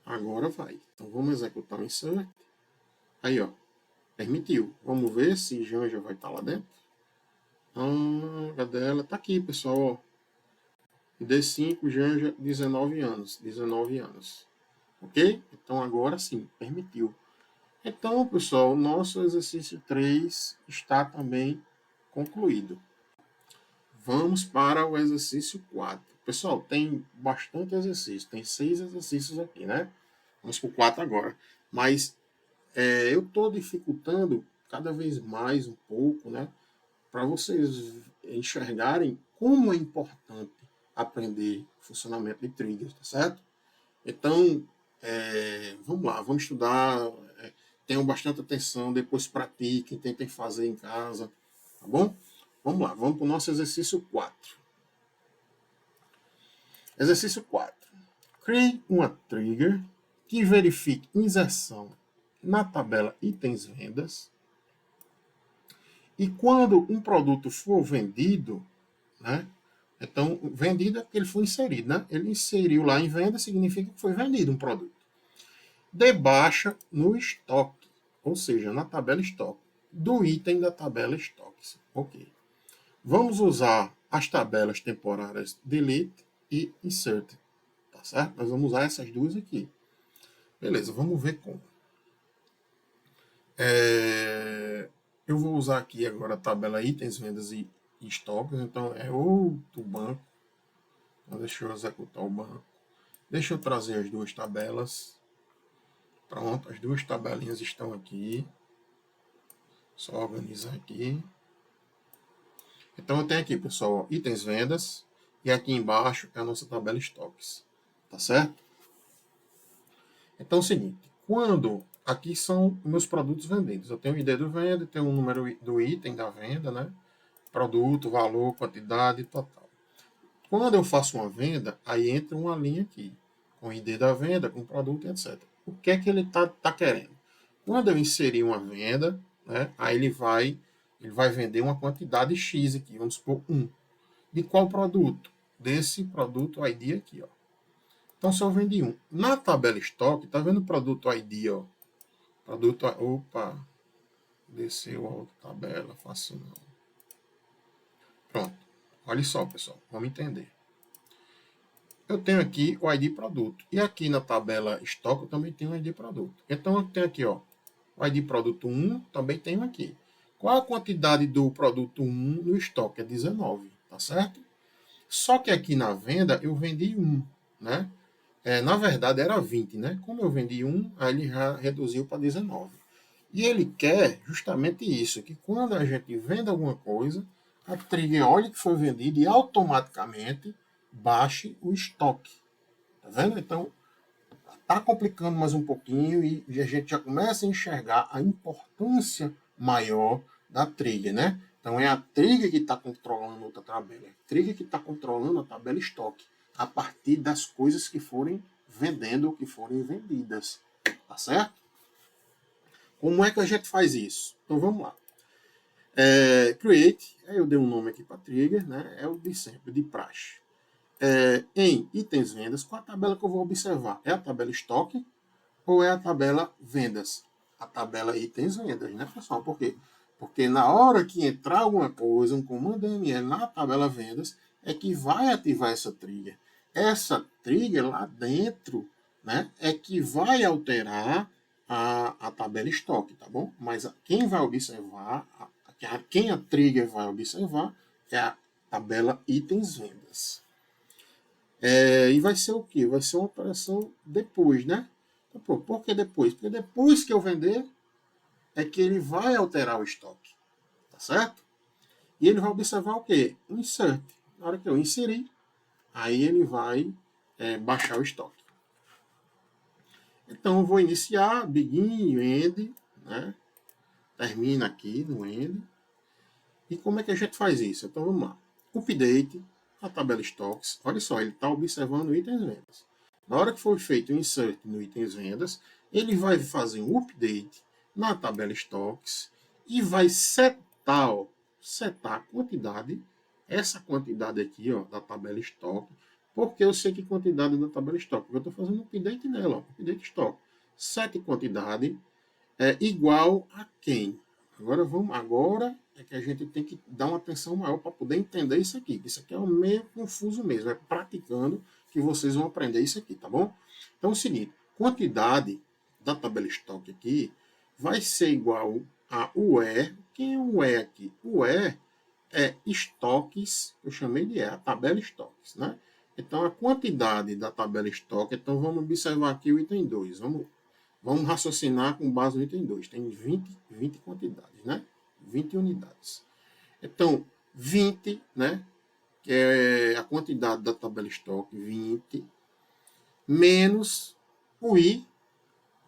Agora vai. Então vamos executar o insert. Aí, ó. Permitiu. Vamos ver se Janja vai estar lá dentro. Cadê ela? Tá aqui, pessoal, ó. D5, Janja, 19 anos. 19 anos. Ok? Então agora sim, permitiu. Então, pessoal, o nosso exercício 3 está também concluído. Vamos para o exercício 4. Pessoal, tem bastante exercício. Tem 6 exercícios aqui, né? Vamos para o 4 agora. Mas eu estou dificultando cada vez mais um pouco, né? Para vocês enxergarem como é importante aprender o funcionamento de triggers, tá certo? Então, vamos lá, vamos estudar, tenham bastante atenção, depois pratiquem, tentem fazer em casa, tá bom? Vamos lá, vamos para o nosso exercício 4. Exercício 4. Crie uma trigger que verifique inserção na tabela itens vendas e quando um produto for vendido, né? Então, vendido é porque ele foi inserido, né? Ele inseriu lá em venda, significa que foi vendido um produto. Dê baixa no estoque, ou seja, na tabela estoque, do item da tabela estoques. Ok. Vamos usar as tabelas temporárias delete e insert, tá certo? Nós vamos usar essas duas aqui. Beleza, vamos ver como. Eu vou usar aqui agora a tabela itens, vendas e estoques, então é outro banco. Então, deixa eu executar o banco. Deixa eu trazer as duas tabelas. Pronto, as duas tabelinhas estão aqui. Só organizar aqui. Então eu tenho aqui, pessoal, itens vendas. E aqui embaixo é a nossa tabela estoques. Tá certo? Então é o seguinte. Quando aqui são meus produtos vendidos. Eu tenho o ID do venda, tenho o número do item da venda, né? Produto, valor, quantidade, total. Quando eu faço uma venda, aí entra uma linha aqui. Com o ID da venda, com o produto, etc. O que é que ele tá querendo? Quando eu inserir uma venda, né, aí ele vai vender uma quantidade X aqui, vamos supor 1. De qual produto? Desse produto ID aqui, ó. Então, se eu vendi 1. Na tabela estoque, tá vendo o produto ID, ó? Produto, opa, desceu a outra tabela, fácil não. Pronto. Olha só, pessoal, vamos entender. Eu tenho aqui o ID produto. E aqui na tabela estoque eu também tenho o ID produto. Então, eu tenho aqui, ó, o ID produto 1, também tenho aqui. Qual a quantidade do produto 1 no estoque? É 19, tá certo? Só que aqui na venda eu vendi 1, né? Na verdade era 20, né? Como eu vendi 1, aí ele já reduziu para 19. E ele quer justamente isso, que quando a gente vende alguma coisa, a trigger olhe que foi vendido e automaticamente baixe o estoque. Tá vendo? Então, está complicando mais um pouquinho e a gente já começa a enxergar a importância maior da trigger, né? Então é a trigger que está controlando outra tabela, é a trigger que está controlando a tabela estoque, a partir das coisas que forem vendendo ou que forem vendidas, tá certo? Como é que a gente faz isso? Então vamos lá. Create, eu dei um nome aqui para trigger, né? É o de sempre, de praxe. Em itens vendas, qual a tabela que eu vou observar? É a tabela estoque ou é a tabela vendas? A tabela itens vendas, né, pessoal? Por quê? Porque na hora que entrar alguma coisa, um comando ML na tabela vendas, é que vai ativar essa trigger. Essa trigger lá dentro, né, é que vai alterar a tabela estoque, tá bom? Mas quem vai observar, quem a trigger vai observar é a tabela itens vendas. E vai ser o quê? Vai ser uma operação depois, né? Então, por que depois? Porque depois que eu vender, é que ele vai alterar o estoque. Tá certo? E ele vai observar o quê? O insert. Na hora que eu inserir, aí ele vai baixar o estoque. Então, eu vou iniciar, begin, end, né? Termina aqui no end. E como é que a gente faz isso? Então vamos lá. Update, a tabela estoques. Olha só, ele está observando o itens vendas. Na hora que for feito o insert no itens vendas, ele vai fazer um update na tabela estoques e vai setar a quantidade, essa quantidade aqui ó, da tabela estoque, porque eu sei que quantidade da tabela estoque, porque eu estou fazendo um update nela, ó, update estoque. Set quantidade é igual a quem? Agora é que a gente tem que dar uma atenção maior para poder entender isso aqui. Isso aqui é meio confuso mesmo. É praticando que vocês vão aprender isso aqui, tá bom? Então é o seguinte, quantidade da tabela estoque aqui vai ser igual a UE. Quem é o E aqui? O E é estoques, eu chamei de E, a tabela estoques, né? Então a quantidade da tabela estoque, então vamos observar aqui o item 2. Vamos raciocinar com base no item 2. Tem 20 quantidades, né? 20 unidades. Então, 20, né? Que é a quantidade da tabela estoque, 20, menos o I.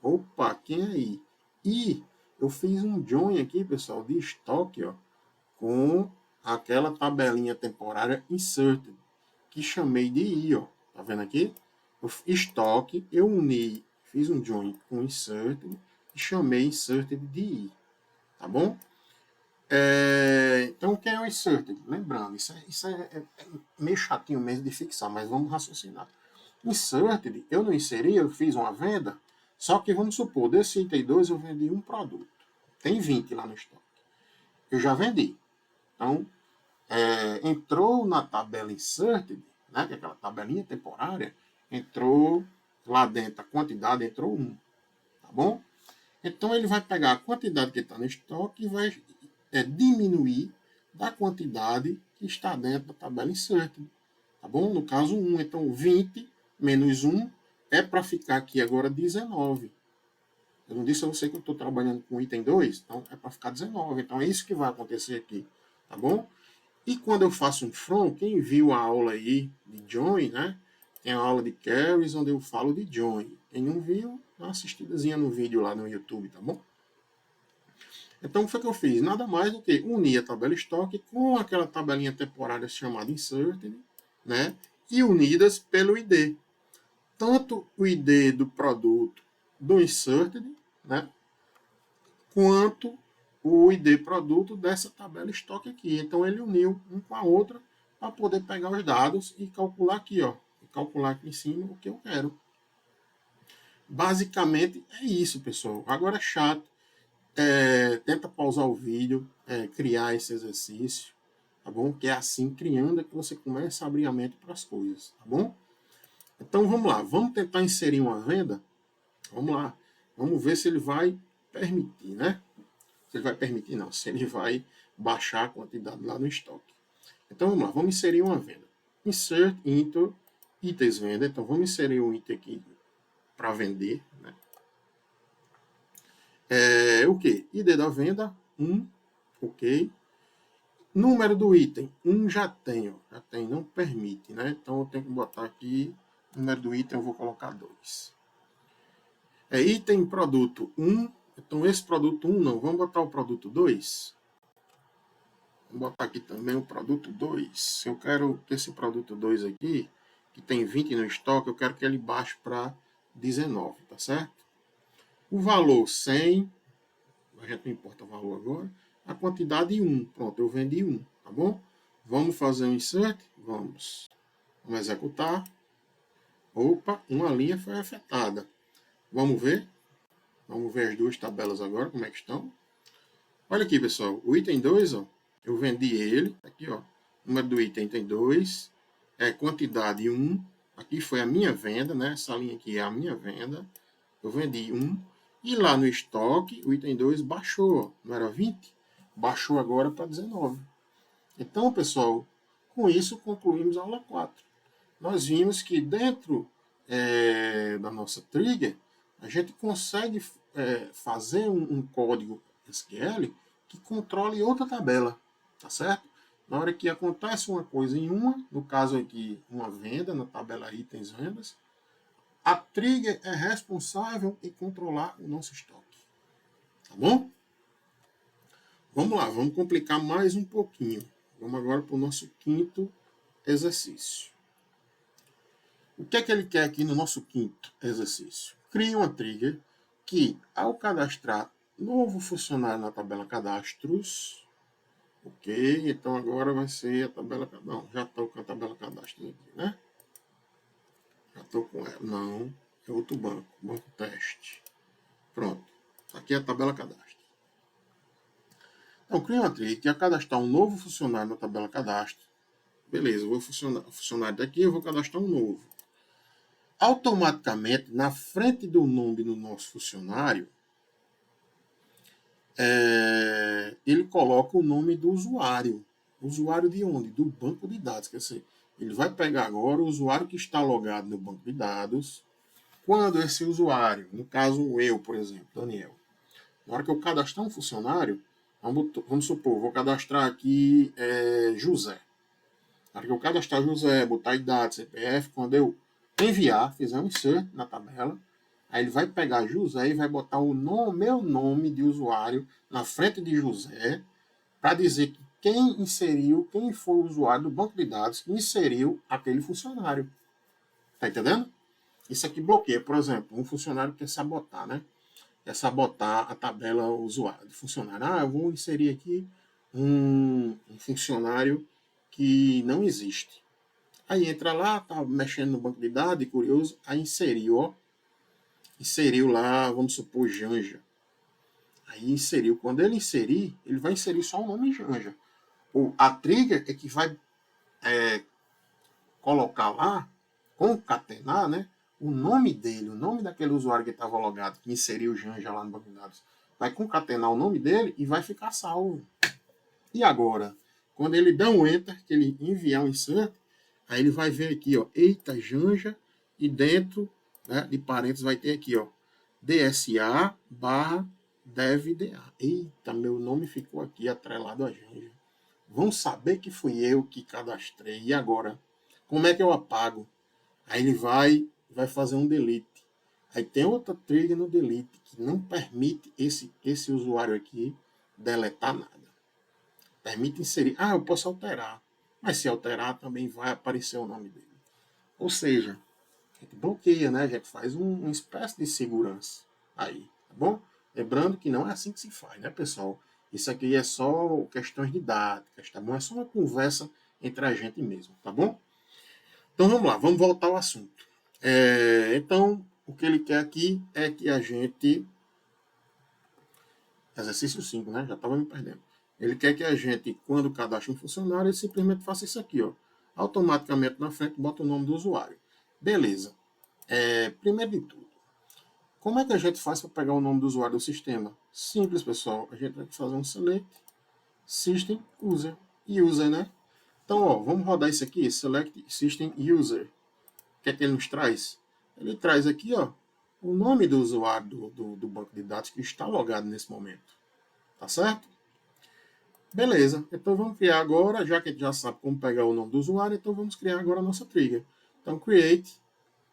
Opa, quem é I? I, eu fiz um join aqui, pessoal, de estoque, ó, com aquela tabelinha temporária inserted, que chamei de I, ó. Tá vendo aqui? Estoque, eu uni, fiz um join com inserted e chamei inserted de I, tá bom? Então, o que é o inserted? Lembrando, isso é meio chatinho mesmo de fixar, mas vamos raciocinar. Inserted, eu não inseri, eu fiz uma venda, só que vamos supor, desse item 2 eu vendi um produto. Tem 20 lá no estoque. Eu já vendi. Então, entrou na tabela inserted, né, que é aquela tabelinha temporária, entrou lá dentro a quantidade, entrou 1. Tá bom? Então, ele vai pegar a quantidade que está no estoque e vai diminuir da quantidade que está dentro da tabela inserted. Tá bom? No caso 1. Então, 20 menos 1 é para ficar aqui agora 19. Eu não disse a você que eu estou trabalhando com item 2, então é para ficar 19. Então, é isso que vai acontecer aqui. Tá bom? E quando eu faço um from, quem viu a aula aí de join, né? Tem a aula de carries onde eu falo de join. Quem não viu, dá uma assistidazinha no vídeo lá no YouTube, tá bom? Então, o que foi que eu fiz? Nada mais do que unir a tabela estoque com aquela tabelinha temporária chamada inserted, né? E unidas pelo ID. Tanto o ID do produto do inserted, né? Quanto o ID produto dessa tabela estoque aqui. Então, ele uniu um com a outra para poder pegar os dados e calcular aqui, ó. E calcular aqui em cima o que eu quero. Basicamente, é isso, pessoal. Agora é chato. Tenta pausar o vídeo, criar esse exercício, tá bom? Que é assim, criando, é que você começa a abrir a mente para as coisas, tá bom? Então, vamos lá. Vamos tentar inserir uma venda? Vamos lá. Vamos ver se ele vai permitir, né? Se ele vai permitir, não. Se ele vai baixar a quantidade lá no estoque. Então, vamos lá. Vamos inserir uma venda. Insert into itens venda. Então, vamos inserir um item aqui para vender, né? O que? ID da venda, 1. Ok. Número do item, 1 já tenho. Já tem, não permite, né? Então, eu tenho que botar aqui, número do item, eu vou colocar 2. Item produto 1. Então, esse produto 1 não. Vamos botar o produto 2. Vou botar aqui também o produto 2. Eu quero que esse produto 2 aqui, que tem 20 no estoque, eu quero que ele baixe para 19, tá certo? O valor 100, a gente não importa o valor agora. A quantidade 1, pronto, eu vendi 1, tá bom? Vamos fazer um insert? Vamos. Vamos executar. Opa, uma linha foi afetada. Vamos ver? Vamos ver as duas tabelas agora, como é que estão. Olha aqui, pessoal, o item 2, ó, eu vendi ele, aqui, ó, número do item tem 2, quantidade 1, aqui foi a minha venda, né, essa linha aqui é a minha venda, eu vendi 1, e lá no estoque, o item 2 baixou, ó, não era 20? Baixou agora para 19. Então, pessoal, com isso concluímos a aula 4. Nós vimos que dentro da nossa trigger, a gente consegue fazer um código SQL que controle outra tabela, tá certo? Na hora que acontece uma coisa em uma, no caso aqui, uma venda, na tabela itens vendas, a trigger é responsável em controlar o nosso estoque, tá bom? Vamos lá, vamos complicar mais um pouquinho. Vamos agora para o nosso quinto exercício. O que é que ele quer aqui no nosso quinto exercício? Crie uma trigger que, ao cadastrar novo funcionário na tabela cadastros, ok, então agora vai ser a tabela, não, já estou com a tabela cadastros aqui, né? Já estou com ela, não, é outro banco, banco teste. Pronto, aqui é a tabela cadastro. Então, crie uma trigger que, ao cadastrar um novo funcionário na tabela cadastro, beleza, vou funcionário daqui, eu vou cadastrar um novo. Automaticamente, na frente do nome do nosso funcionário, ele coloca o nome do usuário. Usuário de onde? Do banco de dados. Quer dizer, ele vai pegar agora o usuário que está logado no banco de dados. Quando esse usuário, no caso eu, por exemplo, Daniel, na hora que eu cadastrar um funcionário, vamos supor, vou cadastrar aqui José. Na hora que eu cadastrar José, botar idade, CPF, quando eu enviar, fizer um insert na tabela, aí ele vai pegar José e vai botar o meu nome de usuário na frente de José para dizer que quem foi o usuário do banco de dados que inseriu aquele funcionário. Tá entendendo? Isso aqui bloqueia, por exemplo, um funcionário quer sabotar, né? Quer sabotar a tabela usuário de funcionário. Ah, eu vou inserir aqui um funcionário que não existe. Aí entra lá, tá mexendo no banco de dados, curioso, aí inseriu, ó. Inseriu lá, vamos supor, Janja. Aí inseriu. Quando ele inserir, ele vai inserir só o nome Janja. A trigger é que vai colocar lá, concatenar, né? O nome dele, o nome daquele usuário que estava logado, que inseriu o Janja lá no banco de dados. Vai concatenar o nome dele e vai ficar salvo. E agora, quando ele dá um enter, que ele enviar um insert, aí ele vai ver aqui, ó, eita, Janja, e dentro, né, de parênteses vai ter aqui, ó, DSA barra devda. Eita, meu nome ficou aqui atrelado a Janja. Vão saber que fui eu que cadastrei. E agora? Como é que eu apago? Aí ele vai fazer um delete. Aí tem outra trigger no delete que não permite esse usuário aqui deletar nada. Permite inserir. Ah, eu posso alterar. Mas se alterar, também vai aparecer o nome dele. Ou seja, a gente bloqueia, né? A gente faz uma espécie de segurança aí, tá bom? Lembrando que não é assim que se faz, né, pessoal? Isso aqui é só questões didáticas, tá bom? É só uma conversa entre a gente mesmo, tá bom? Então vamos lá, vamos voltar ao assunto. Então, o que ele quer aqui é que a gente. Exercício 5, né? Já estava me perdendo. Ele quer que a gente, quando cadastre um funcionário, ele simplesmente faça isso aqui, ó. Automaticamente na frente bota o nome do usuário. Beleza. Primeiro de tudo, como é que a gente faz para pegar o nome do usuário do sistema? Simples, pessoal. A gente vai fazer um select system user. User, né? Então, ó, vamos rodar isso aqui, select system user. O que é que ele nos traz? Ele traz aqui, ó, o nome do usuário do banco de dados que está logado nesse momento. Tá certo? Beleza, então vamos criar agora, já que a gente já sabe como pegar o nome do usuário, então vamos criar agora a nossa trigger. Então, create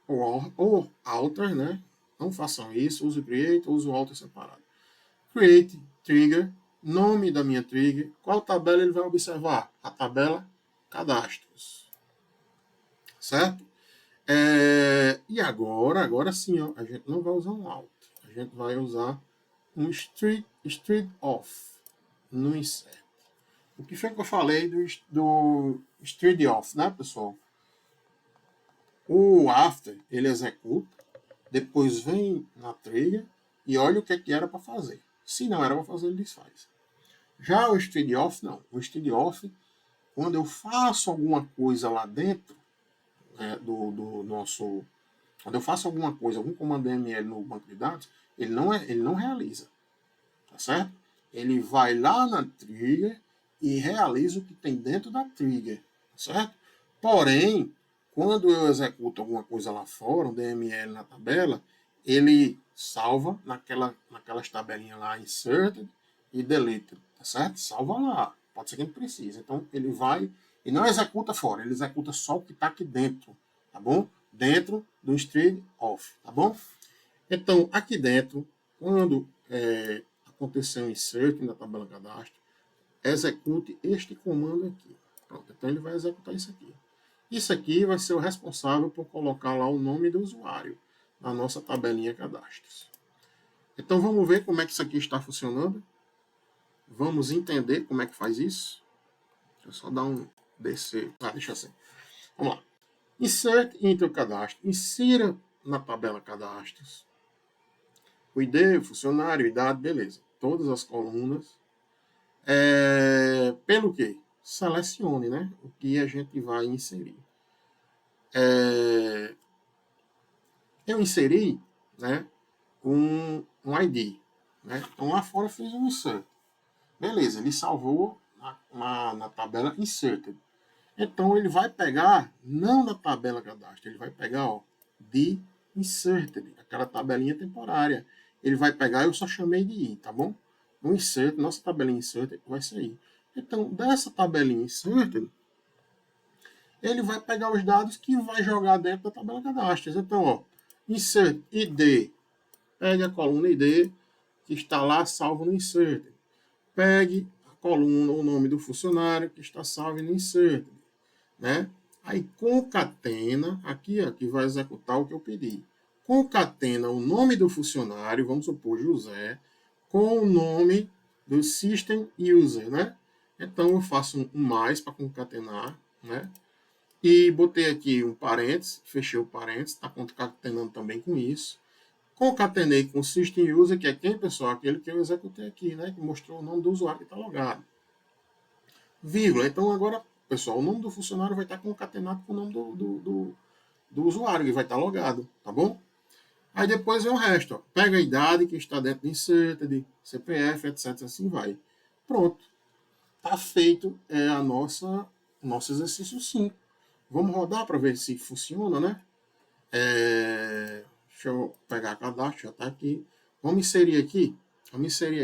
ou alter, né? Não façam isso, use create ou use o alter separado. Create trigger, nome da minha trigger. Qual tabela ele vai observar? A tabela cadastros. Certo? E agora sim, ó, a gente não vai usar um alter. A gente vai usar um straight off no insert. O que foi que eu falei do straight off, né, pessoal? O after, ele executa, depois vem na trigger e olha o que, era para fazer. Se não era para fazer, ele desfaz. Já o straight off, não. O straight off, quando eu faço alguma coisa lá dentro do nosso... Quando eu faço alguma coisa, algum comando ML no banco de dados, ele não realiza. Tá certo? Ele vai lá na trigger e realiza o que tem dentro da trigger. Tá certo? Porém, quando eu executo alguma coisa lá fora, um DML na tabela, ele salva naquelas tabelinhas lá, inserted e deleted, tá certo? Salva lá, pode ser que ele precise. Então, ele vai e não executa fora, ele executa só o que está aqui dentro, tá bom? Dentro do string off, tá bom? Então, aqui dentro, quando acontecer um insert na tabela cadastro, execute este comando aqui. Pronto, então ele vai executar isso aqui. Isso aqui vai ser o responsável por colocar lá o nome do usuário na nossa tabelinha cadastros. Então vamos ver como é que isso aqui está funcionando. Vamos entender como é que faz isso. Deixa eu só dar um descer. Deixa assim. Vamos lá. Insert into o cadastro. Insira na tabela cadastros o ID, o funcionário, idade, beleza. Todas as colunas. Pelo que? Selecione, né? O que a gente vai inserir. Eu inseri, né, um ID. Né? Então lá fora eu fiz um insert. Beleza, ele salvou na tabela inserted. Então ele vai pegar, não na tabela cadastro, ele vai pegar, ó, de inserted, aquela tabelinha temporária. Ele vai pegar, eu só chamei de i, tá bom? O insert, nossa tabelinha inserted vai sair. Então, dessa tabelinha inserted, ele vai pegar os dados que vai jogar dentro da tabela cadastros. Então, ó, insert id, pegue a coluna id que está lá salvo no insert. Pegue a coluna, o nome do funcionário que está salvo no insert, né? Aí concatena, aqui ó, que vai executar o que eu pedi. Concatena o nome do funcionário, vamos supor José, com o nome do system user, né? Então eu faço um mais para concatenar, né? E botei aqui um parênteses, fechei o parênteses, está concatenando também com isso. Concatenei com o System User, que é quem, pessoal? Aquele que eu executei aqui, né? Que mostrou o nome do usuário que está logado. Vírgula. Então, agora, pessoal, o nome do funcionário vai estar concatenado com o nome do usuário, que vai estar logado, tá bom? Aí depois vem o resto, ó. Pega a idade que está dentro de inserted, CPF, etc. Assim vai. Pronto. Está feito nosso exercício 5. Vamos rodar para ver se funciona, né? Deixa eu pegar cadastro, já está aqui. Vamos inserir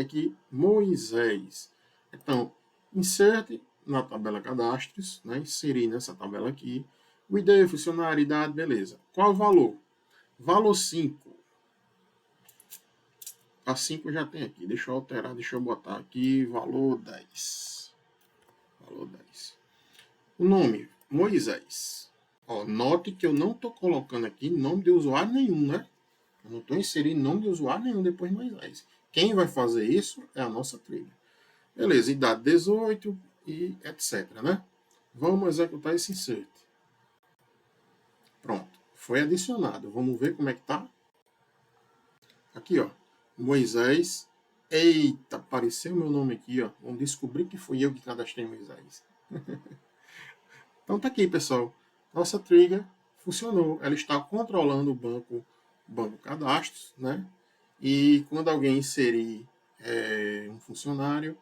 aqui Moisés. Então, inserte na tabela cadastros, né? Inserir nessa tabela aqui. O ID, funcionário, idade, beleza. Qual o valor? Valor 5. A 5 já tem aqui. Deixa eu alterar, deixa eu botar aqui valor 10. Valor 10. O nome, Moisés. Ó, note que eu não estou colocando aqui nome de usuário nenhum, né? Eu não estou inserindo nome de usuário nenhum depois de Moisés. Quem vai fazer isso é a nossa trilha. Beleza, idade 18 e etc, né? Vamos executar esse insert. Pronto, foi adicionado. Vamos ver como é que tá. Aqui, ó, Moisés. Eita, apareceu meu nome aqui, ó. Vamos descobrir que fui eu que cadastrei Moisés. Então tá aqui, pessoal. Nossa trigger funcionou. Ela está controlando o banco cadastros, né? E quando alguém inserir um funcionário,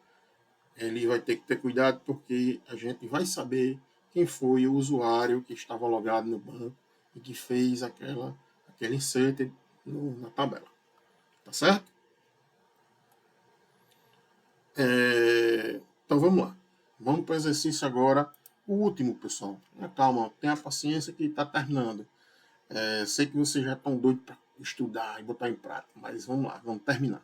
ele vai ter que ter cuidado porque a gente vai saber quem foi o usuário que estava logado no banco e que fez aquele insert na tabela. Tá certo? Então vamos lá. Vamos para o exercício agora. O último, pessoal. Calma, tenha paciência que está terminando. Sei que vocês já estão doidos para estudar e botar em prática, mas vamos lá, vamos terminar.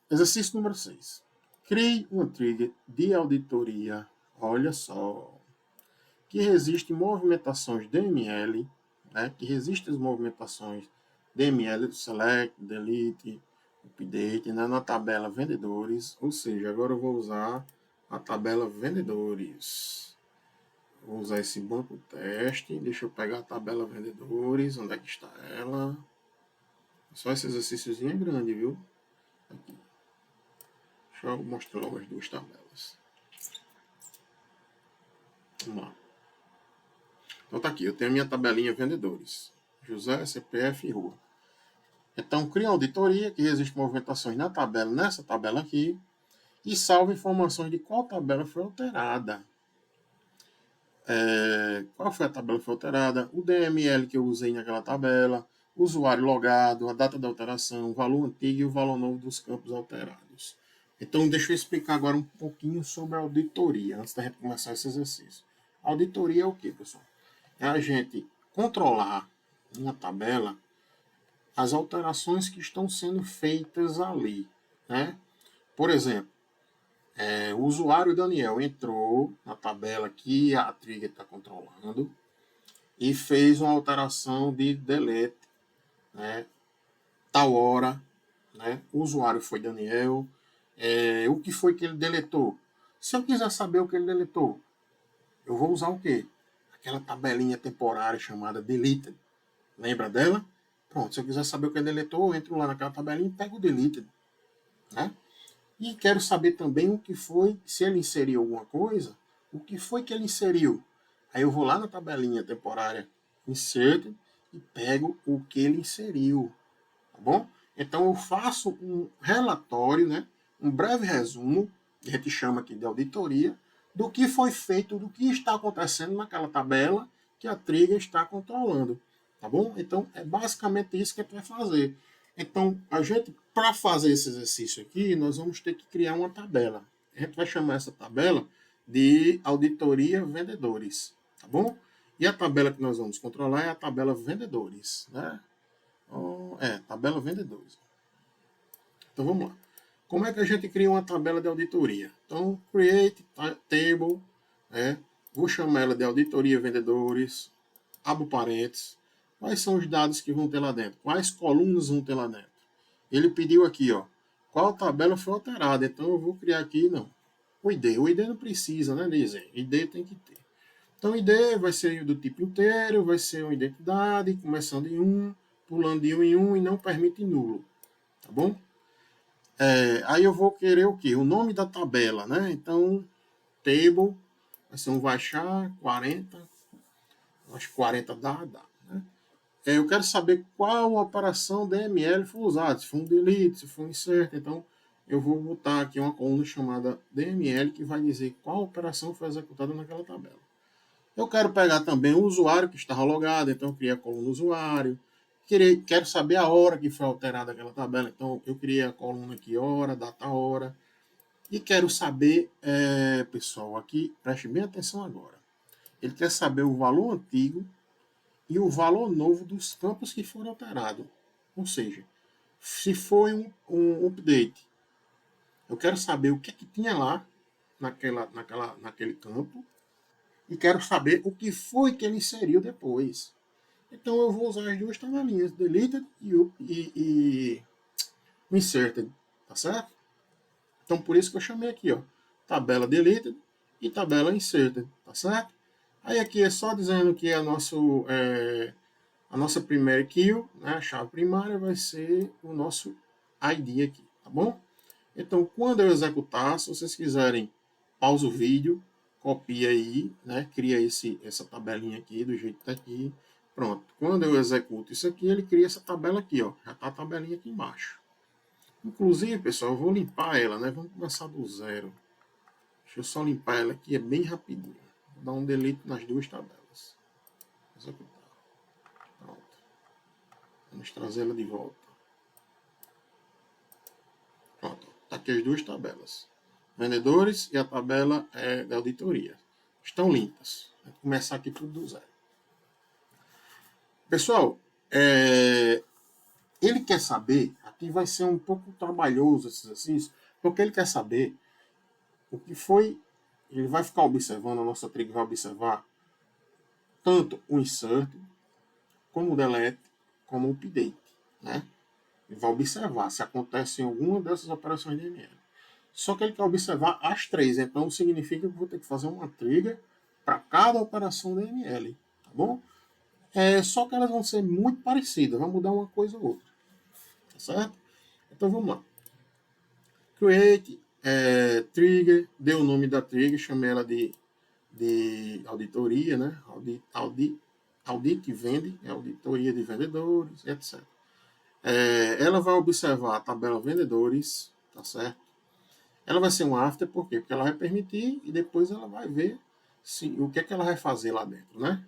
Exercício número 6. Crie uma trigger de auditoria, olha só, que resiste movimentações DML, né, que resiste às movimentações DML, select, delete, update, né, na tabela vendedores, ou seja, agora eu vou usar a tabela vendedores. Vou usar esse banco teste, deixa eu pegar a tabela vendedores, onde é que está ela? Só esse exercíciozinho é grande, viu? Aqui. Deixa eu mostrar logo as duas tabelas. Vamos lá. Então tá aqui, eu tenho a minha tabelinha vendedores. José, CPF e rua. Então, cria uma auditoria que resiste movimentações na tabela, nessa tabela aqui, e salva informações de qual tabela foi alterada. Qual foi a tabela que foi alterada? O DML que eu usei naquela tabela, o usuário logado, a data da alteração, o valor antigo e o valor novo dos campos alterados. Então, deixa eu explicar agora um pouquinho sobre a auditoria, antes da gente começar esse exercício. A auditoria é o que, pessoal? É a gente controlar na tabela as alterações que estão sendo feitas ali, né? Por exemplo, O usuário Daniel entrou na tabela que a trigger está controlando e fez uma alteração de delete, né? Tal hora, né? O usuário foi Daniel. O que foi que ele deletou? Se eu quiser saber o que ele deletou, eu vou usar o quê? Aquela tabelinha temporária chamada deleted. Lembra dela? Pronto, se eu quiser saber o que ele deletou, eu entro lá naquela tabelinha e pego o deleted, né? E quero saber também o que foi, se ele inseriu alguma coisa, o que foi que ele inseriu. Aí eu vou lá na tabelinha temporária insert e pego o que ele inseriu, tá bom? Então eu faço um relatório, né? Um breve resumo, que a gente chama aqui de auditoria, do que foi feito, do que está acontecendo naquela tabela que a trigger está controlando, tá bom? Então é basicamente isso que a gente vai fazer. Então, a gente, para fazer esse exercício aqui, nós vamos ter que criar uma tabela. A gente vai chamar essa tabela de auditoria vendedores, tá bom? E a tabela que nós vamos controlar é a tabela vendedores, né? Tabela vendedores. Então, vamos lá. Como é que a gente cria uma tabela de auditoria? Então, create table, né? Vou chamar ela de auditoria vendedores, abro parênteses. Quais são os dados que vão ter lá dentro? Quais colunas vão ter lá dentro? Ele pediu aqui, ó, qual tabela foi alterada. Então eu vou criar aqui, não, o ID. O ID não precisa, né, dizer. ID tem que ter. Então o ID vai ser do tipo inteiro, vai ser uma identidade, começando em 1, pulando de 1 em 1 e não permite nulo. Tá bom? Aí eu vou querer o quê? O nome da tabela, né? Então, table, vai ser um varchar 40, acho que 40 dá. Né? Eu quero saber qual operação DML foi usada, se foi um delete, se foi um insert. Então, eu vou botar aqui uma coluna chamada DML que vai dizer qual operação foi executada naquela tabela. Eu quero pegar também o usuário que estava logado, então eu criei a coluna usuário. Quero saber a hora que foi alterada aquela tabela, então eu criei a coluna aqui, hora, data, hora. E quero saber, pessoal, aqui, preste bem atenção agora. Ele quer saber o valor antigo e o valor novo dos campos que foram alterados. Ou seja, se foi um update, eu quero saber o que é que tinha lá naquele campo e quero saber o que foi que ele inseriu depois. Então eu vou usar as duas tabelinhas, deleted e inserted, tá certo? Então por isso que eu chamei aqui, ó, tabela deleted e tabela inserted, tá certo? Aí aqui é só dizendo que a nossa primeira kill, né, a chave primária, vai ser o nosso ID aqui, tá bom? Então, quando eu executar, se vocês quiserem, pausa o vídeo, copia aí, né, cria essa tabelinha aqui, do jeito que tá aqui. Pronto. Quando eu executo isso aqui, ele cria essa tabela aqui, ó. Já tá a tabelinha aqui embaixo. Inclusive, pessoal, eu vou limpar ela, né? Vamos começar do zero. Deixa eu só limpar ela aqui, é bem rapidinho. Vou dar um delete nas duas tabelas. Executar. Pronto. Vamos trazer ela de volta. Pronto. Tá aqui as duas tabelas. Vendedores e a tabela da auditoria. Estão limpas. Vou começar aqui tudo do zero. Pessoal, ele quer saber, aqui vai ser um pouco trabalhoso esse exercício, porque ele quer saber o que foi, ele vai ficar observando, a nossa trigger vai observar tanto o insert, como o delete, como o update, né? Ele vai observar se acontece em alguma dessas operações de DML. Só que ele quer observar as três, então significa que eu vou ter que fazer uma trigger para cada operação DML, tá bom? Só que elas vão ser muito parecidas, vai mudar uma coisa ou outra, tá certo? Então vamos lá. Create, trigger, dei o nome da trigger, chamei ela de auditoria, né? Audit vende, auditoria de vendedores, etc. Ela vai observar a tabela vendedores, tá certo? Ela vai ser um after, por quê? Porque ela vai permitir e depois ela vai ver o que é que ela vai fazer lá dentro, né?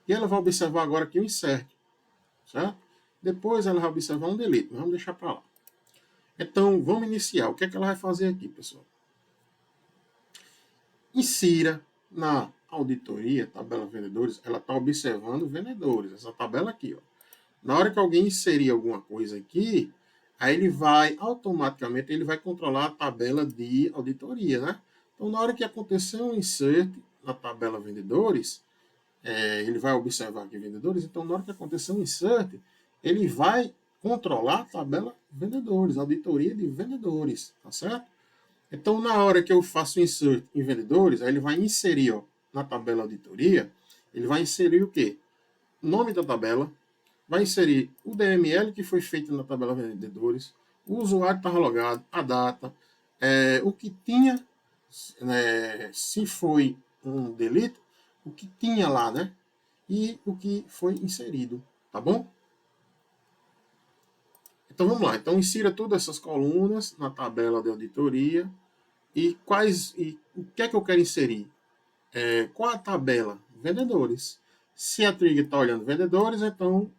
E ela vai observar agora aqui o insert, certo? Depois ela vai observar um delete, mas vamos deixar para lá. Então, vamos iniciar. O que é que ela vai fazer aqui, pessoal? Insira na auditoria, tabela vendedores, ela está observando vendedores, essa tabela aqui, ó. Na hora que alguém inserir alguma coisa aqui, Aí ele vai, automaticamente, ele vai controlar a tabela de auditoria, né? Então, na hora que acontecer um insert na tabela vendedores, ele vai observar aqui vendedores, então na hora que acontecer um insert, ele vai controlar a tabela vendedores, auditoria de vendedores, tá certo? Então, na hora que eu faço insert em vendedores, aí ele vai inserir, ó, na tabela auditoria, ele vai inserir o quê? Nome da tabela, vai inserir o DML que foi feito na tabela vendedores, o usuário estava logado, a data, o que tinha, se foi um delete, o que tinha lá, né? E o que foi inserido, tá bom? Então vamos lá. Então insira todas essas colunas na tabela de auditoria e o que é que eu quero inserir? Qual a tabela? Vendedores. Se a trigger está olhando vendedores, então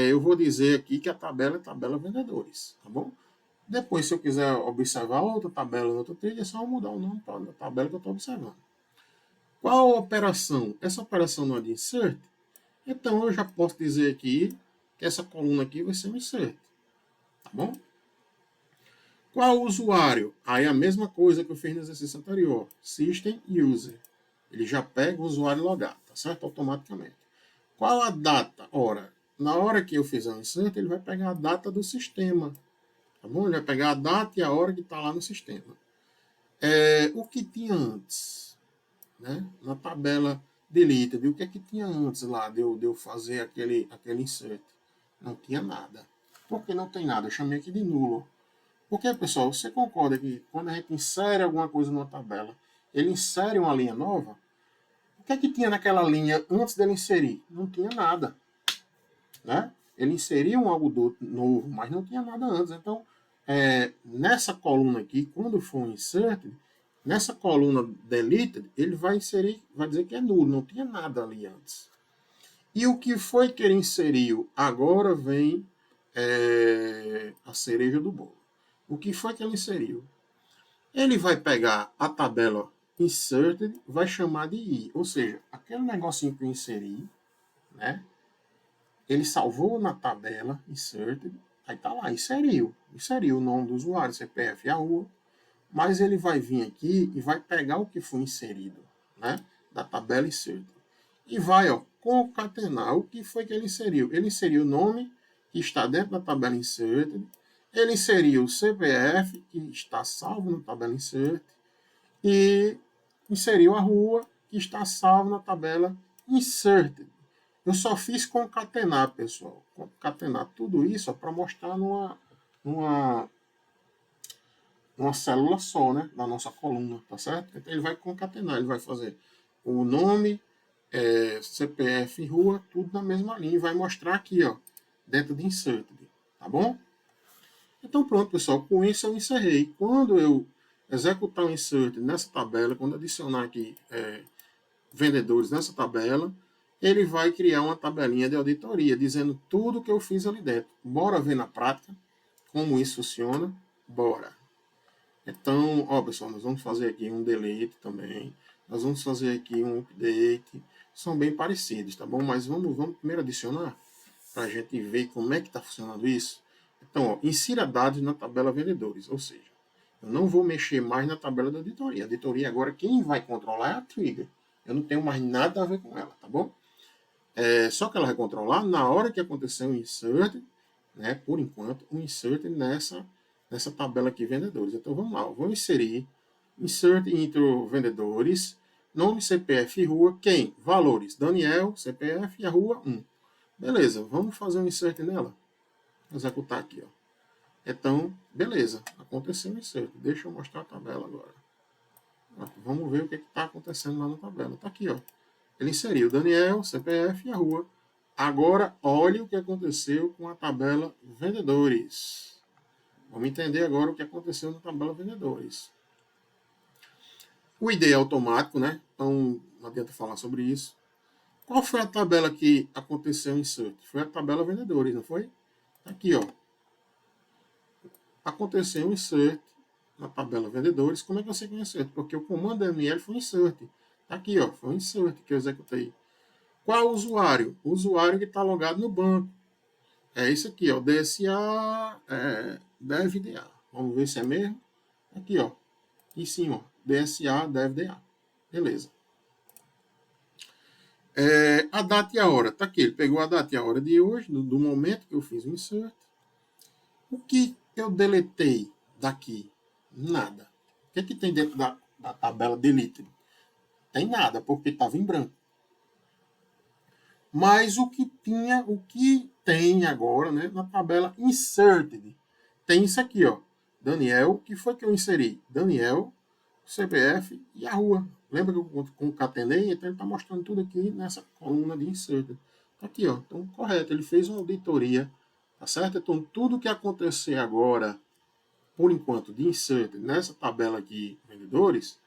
eu vou dizer aqui que a tabela é tabela vendedores, tá bom? Depois, se eu quiser observar outra tabela, outra trigger, é só mudar o nome para a tabela que eu estou observando. Qual a operação? Essa operação não é de insert? Então, eu já posso dizer aqui que essa coluna aqui vai ser um insert, tá bom? Qual o usuário? Aí a mesma coisa que eu fiz no exercício anterior. System User. Ele já pega o usuário logado, tá certo? Automaticamente. Qual a data? Ora, na hora que eu fizer um insert, ele vai pegar a data do sistema. Tá bom? Ele vai pegar a data e a hora que está lá no sistema. O que tinha antes? Né? Na tabela deleted, o que é que tinha antes lá de eu fazer aquele insert? Não tinha nada. Por que não tem nada? Eu chamei aqui de nulo. Porque, pessoal, você concorda que quando a gente insere alguma coisa numa tabela, ele insere uma linha nova? O que é que tinha naquela linha antes dele inserir? Não tinha nada. Né? Ele inseria um algo novo, mas não tinha nada antes. Então, nessa coluna aqui, quando for um insert, nessa coluna deleted, ele vai inserir, vai dizer que é nulo, não tinha nada ali antes. E o que foi que ele inseriu? Agora vem a cereja do bolo. O que foi que ele inseriu? Ele vai pegar a tabela inserted, vai chamar de i, ou seja, aquele negocinho que eu inseri, né? Ele salvou na tabela inserted, aí tá lá, inseriu o nome do usuário, CPF e a rua, mas ele vai vir aqui e vai pegar o que foi inserido, né? Da tabela inserted. E vai, ó, concatenar o que foi que ele inseriu. Ele inseriu o nome que está dentro da tabela inserted, ele inseriu o CPF, que está salvo na tabela insert, e inseriu a rua, que está salvo na tabela inserted. Eu só fiz concatenar, pessoal. Concatenar tudo isso para mostrar numa célula só, né? Na nossa coluna, tá certo? Então ele vai concatenar, ele vai fazer o nome, CPF e rua, tudo na mesma linha. E vai mostrar aqui, ó, dentro de inserted, tá bom? Então pronto, pessoal, com isso eu encerrei. Quando eu executar o insert nessa tabela, quando adicionar aqui vendedores nessa tabela, ele vai criar uma tabelinha de auditoria, dizendo tudo que eu fiz ali dentro. Bora ver na prática como isso funciona? Bora! Então, ó pessoal, nós vamos fazer aqui um delete também, nós vamos fazer aqui um update, são bem parecidos, tá bom? Mas vamos primeiro adicionar, para a gente ver como é que está funcionando isso. Então, ó, insira dados na tabela vendedores, ou seja, eu não vou mexer mais na tabela da auditoria. A auditoria agora quem vai controlar é a trigger. Eu não tenho mais nada a ver com ela, tá bom? Só que ela vai controlar na hora que acontecer um insert, né, por enquanto, um insert nessa tabela aqui, vendedores. Então vamos lá, vou inserir, insert intro vendedores, nome, CPF e rua, quem? Valores, Daniel, CPF e a rua 1. Beleza, vamos fazer um insert nela. Vou executar aqui, ó. Então, beleza, aconteceu um insert. Deixa eu mostrar a tabela agora. Vamos ver o que está acontecendo lá na tabela. Está aqui, ó. Ele inseriu Daniel, CPF e a rua. Agora, olhe o que aconteceu com a tabela vendedores. Vamos entender agora o que aconteceu na tabela vendedores. O ID é automático, né? Então, não adianta falar sobre isso. Qual foi a tabela que aconteceu o insert? Foi a tabela vendedores, não foi? Aqui, ó. Aconteceu um insert na tabela vendedores. Como é que eu sei que é um insert? Porque o comando ML foi um insert. Aqui, ó, foi um insert que eu executei. Qual o usuário? O usuário que está logado no banco. é isso aqui, ó, DSA, deve DA. Vamos ver se é mesmo. Aqui, ó, em cima, ó, DSA, deve DA. Beleza. A data e a hora, tá aqui, ele pegou a data e a hora de hoje, do momento que eu fiz o insert. O que eu deletei daqui? Nada. O que tem dentro da tabela delete? Tem nada, porque estava em branco. Mas o que tem agora, né, na tabela inserted, tem isso aqui, ó. Daniel, o que foi que eu inseri? Daniel, CPF e a rua. Lembra que eu concatenei? Então ele está mostrando tudo aqui nessa coluna de inserted. Tá aqui, ó. Então, correto. Ele fez uma auditoria, tá certo? Então, tudo que acontecer agora, por enquanto, de inserted nessa tabela aqui, vendedores,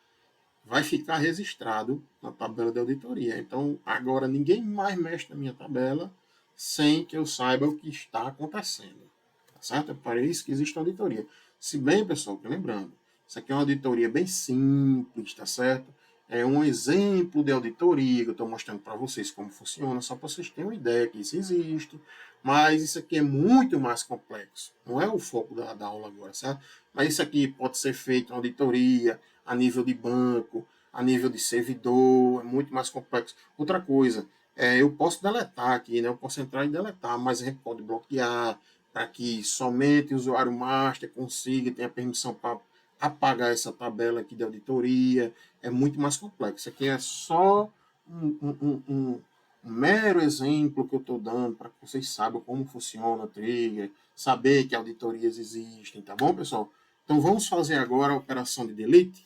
vai ficar registrado na tabela de auditoria. Então, agora ninguém mais mexe na minha tabela sem que eu saiba o que está acontecendo. Tá certo? É para isso que existe a auditoria. Se bem, pessoal, lembrando, isso aqui é uma auditoria bem simples, tá certo? É um exemplo de auditoria que eu estou mostrando para vocês como funciona, só para vocês terem uma ideia que isso existe. Mas isso aqui é muito mais complexo. Não é o foco da aula agora, certo? Mas isso aqui pode ser feito uma auditoria a nível de banco, a nível de servidor, é muito mais complexo. Outra coisa, eu posso deletar aqui, né? Eu posso entrar e deletar, mas a gente pode bloquear para que somente o usuário master consiga e tenha permissão para apagar essa tabela aqui de auditoria. É muito mais complexo. Isso aqui é só um mero exemplo que eu estou dando para que vocês saibam como funciona o trigger, saber que auditorias existem, tá bom, pessoal? Então vamos fazer agora a operação de delete.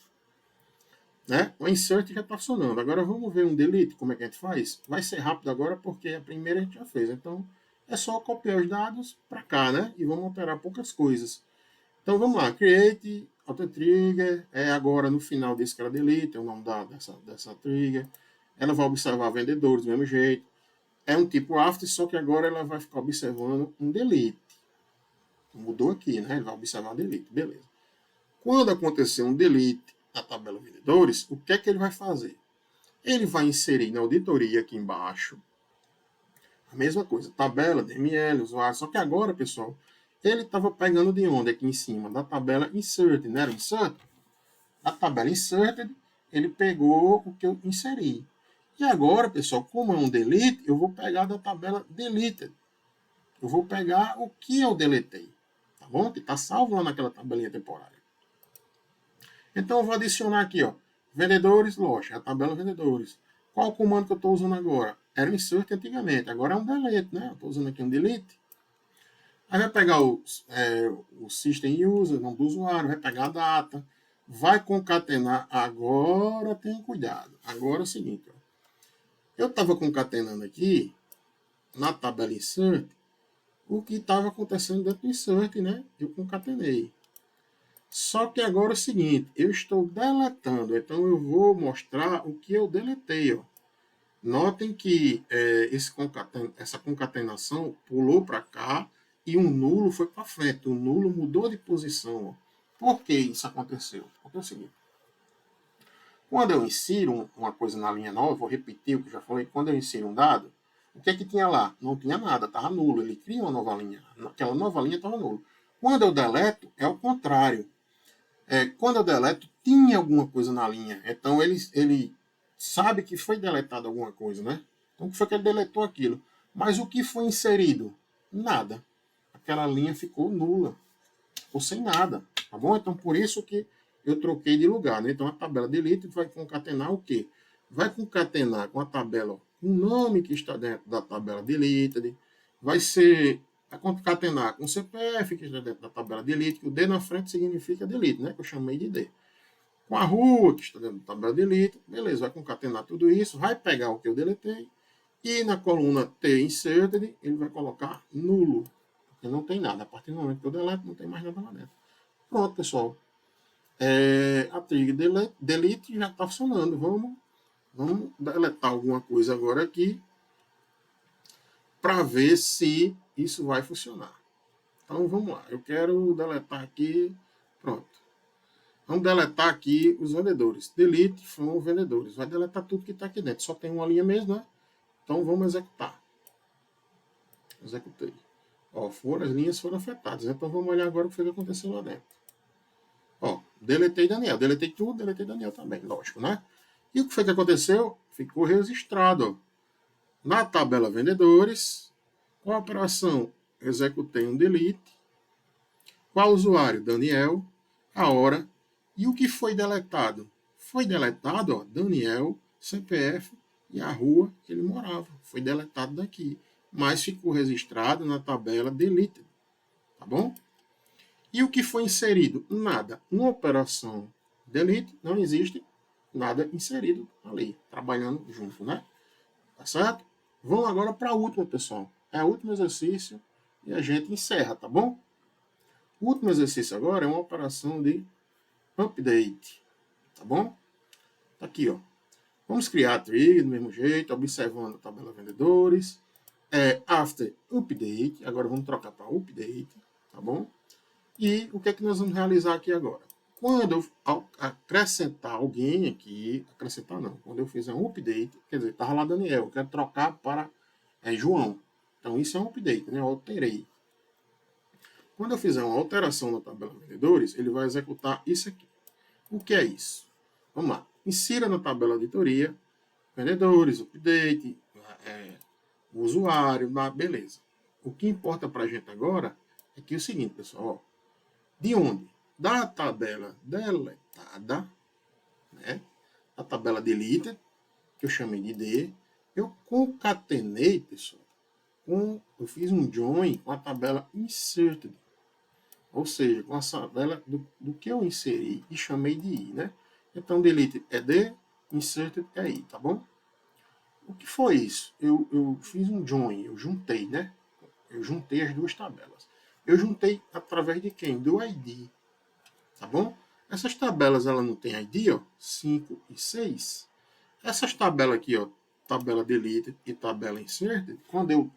Né? O insert já está funcionando. Agora vamos ver um delete, como é que a gente faz? Vai ser rápido agora porque a primeira a gente já fez. Então é só copiar os dados para cá, né? E vamos alterar poucas coisas. Então vamos lá, create, auto trigger, agora no final desse que ela delete, é o nome dessa trigger. Ela vai observar vendedores do mesmo jeito. É um tipo after, só que agora ela vai ficar observando um delete. Mudou aqui, né? Ele vai observar um delete, beleza. Quando acontecer um delete na tabela vendedores, o que é que ele vai fazer? Ele vai inserir na auditoria aqui embaixo a mesma coisa, tabela, DML, usuário, só que agora, pessoal, ele estava pegando de onde aqui em cima? Da tabela insert, né? Era insert? Da tabela inserted, ele pegou o que eu inseri. E agora, pessoal, como é um delete, eu vou pegar da tabela deleted. Eu vou pegar o que eu deletei, tá bom? Que está salvo lá naquela tabelinha temporária. Então, eu vou adicionar aqui, ó, vendedores, loja, a tabela vendedores. Qual o comando que eu estou usando agora? Era um insert antigamente, agora é um delete, né? Eu estou usando aqui um delete. Aí vai pegar o system user, nome do usuário, vai pegar a data, vai concatenar. Agora tenha cuidado. Agora é o seguinte, ó. Eu estava concatenando aqui, na tabela insert, o que estava acontecendo dentro do insert, né? Eu concatenei. Só que agora é o seguinte, eu estou deletando, então eu vou mostrar o que eu deletei. Ó. Notem que essa concatenação pulou para cá e um nulo foi para frente. O nulo mudou de posição. Ó. Por que isso aconteceu? Porque é o seguinte, quando eu insiro uma coisa na linha nova, vou repetir o que eu já falei, quando eu insiro um dado, o que é que tinha lá? Não tinha nada, estava nulo. Ele cria uma nova linha. Aquela nova linha estava nulo. Quando eu deleto, é o contrário. Quando eu deleto, tinha alguma coisa na linha. Então, ele sabe que foi deletado alguma coisa, né? Então, o que foi que ele deletou aquilo? Mas o que foi inserido? Nada. Aquela linha ficou nula. Ficou sem nada. Tá bom? Então, por isso que eu troquei de lugar, né? Então, a tabela delete vai concatenar o quê? Vai concatenar com a tabela, o nome que está dentro da tabela deleted. Vai ser... Vai concatenar com o CPF, que está dentro da tabela delete, que o D na frente significa delete, né? Que eu chamei de D. Com a rua, que está dentro da tabela delete, beleza, vai concatenar tudo isso, vai pegar o que eu deletei, e na coluna T inserted, ele vai colocar nulo, porque não tem nada. A partir do momento que eu deleto, não tem mais nada lá dentro. Pronto, pessoal. A trigger delete já está funcionando. Vamos deletar alguma coisa agora aqui, para ver se isso vai funcionar. Então vamos lá, eu quero deletar aqui, pronto. Vamos deletar aqui os vendedores. Delete from vendedores. Vai deletar tudo que está aqui dentro. Só tem uma linha mesmo, né? Então vamos executar. Executei. Ó, as linhas foram afetadas. Então vamos olhar agora o que foi que aconteceu lá dentro. Ó, deletei Daniel. Deletei tudo, deletei Daniel também, lógico, né? E o que foi que aconteceu? Ficou registrado, ó, na tabela vendedores. Qual operação? Executei um delete. Qual usuário? Daniel. A hora. E o que foi deletado? Foi deletado, ó, Daniel, CPF e a rua que ele morava. Foi deletado daqui. Mas ficou registrado na tabela deleted. Tá bom? E o que foi inserido? Nada. Uma operação delete, não existe nada inserido ali, trabalhando junto, né? Tá certo? Vamos agora para a última, pessoal. É o último exercício e a gente encerra, tá bom? O último exercício agora é uma operação de update, tá bom? Tá aqui, ó. Vamos criar a trigger do mesmo jeito, observando a tabela vendedores. After update, agora vamos trocar para update, tá bom? E o que é que nós vamos realizar aqui agora? Quando eu acrescentar alguém aqui, acrescentar não, quando eu fizer um update, quer dizer, estava lá Daniel, eu quero trocar para João. Então isso é um update, né? Eu alterei. Quando eu fizer uma alteração na tabela vendedores, ele vai executar isso aqui. O que é isso? Vamos lá. Insira na tabela auditoria, vendedores, update, o usuário, beleza. O que importa para a gente agora é que é o seguinte, pessoal, ó, de onde? Da tabela deletada, né? A tabela deleted, que eu chamei de D, eu concatenei, pessoal, eu fiz um join com a tabela inserted, ou seja, com a tabela do que eu inseri e chamei de I, né? Então, deleted é D, inserted é I, tá bom? O que foi isso? Eu fiz um join, eu juntei, né? Eu juntei as duas tabelas. Eu juntei através de quem? Do ID. Tá bom? Essas tabelas, ela não tem ID, ó, 5 e 6. Essas tabelas aqui, ó, tabela delete e tabela insert, quando eu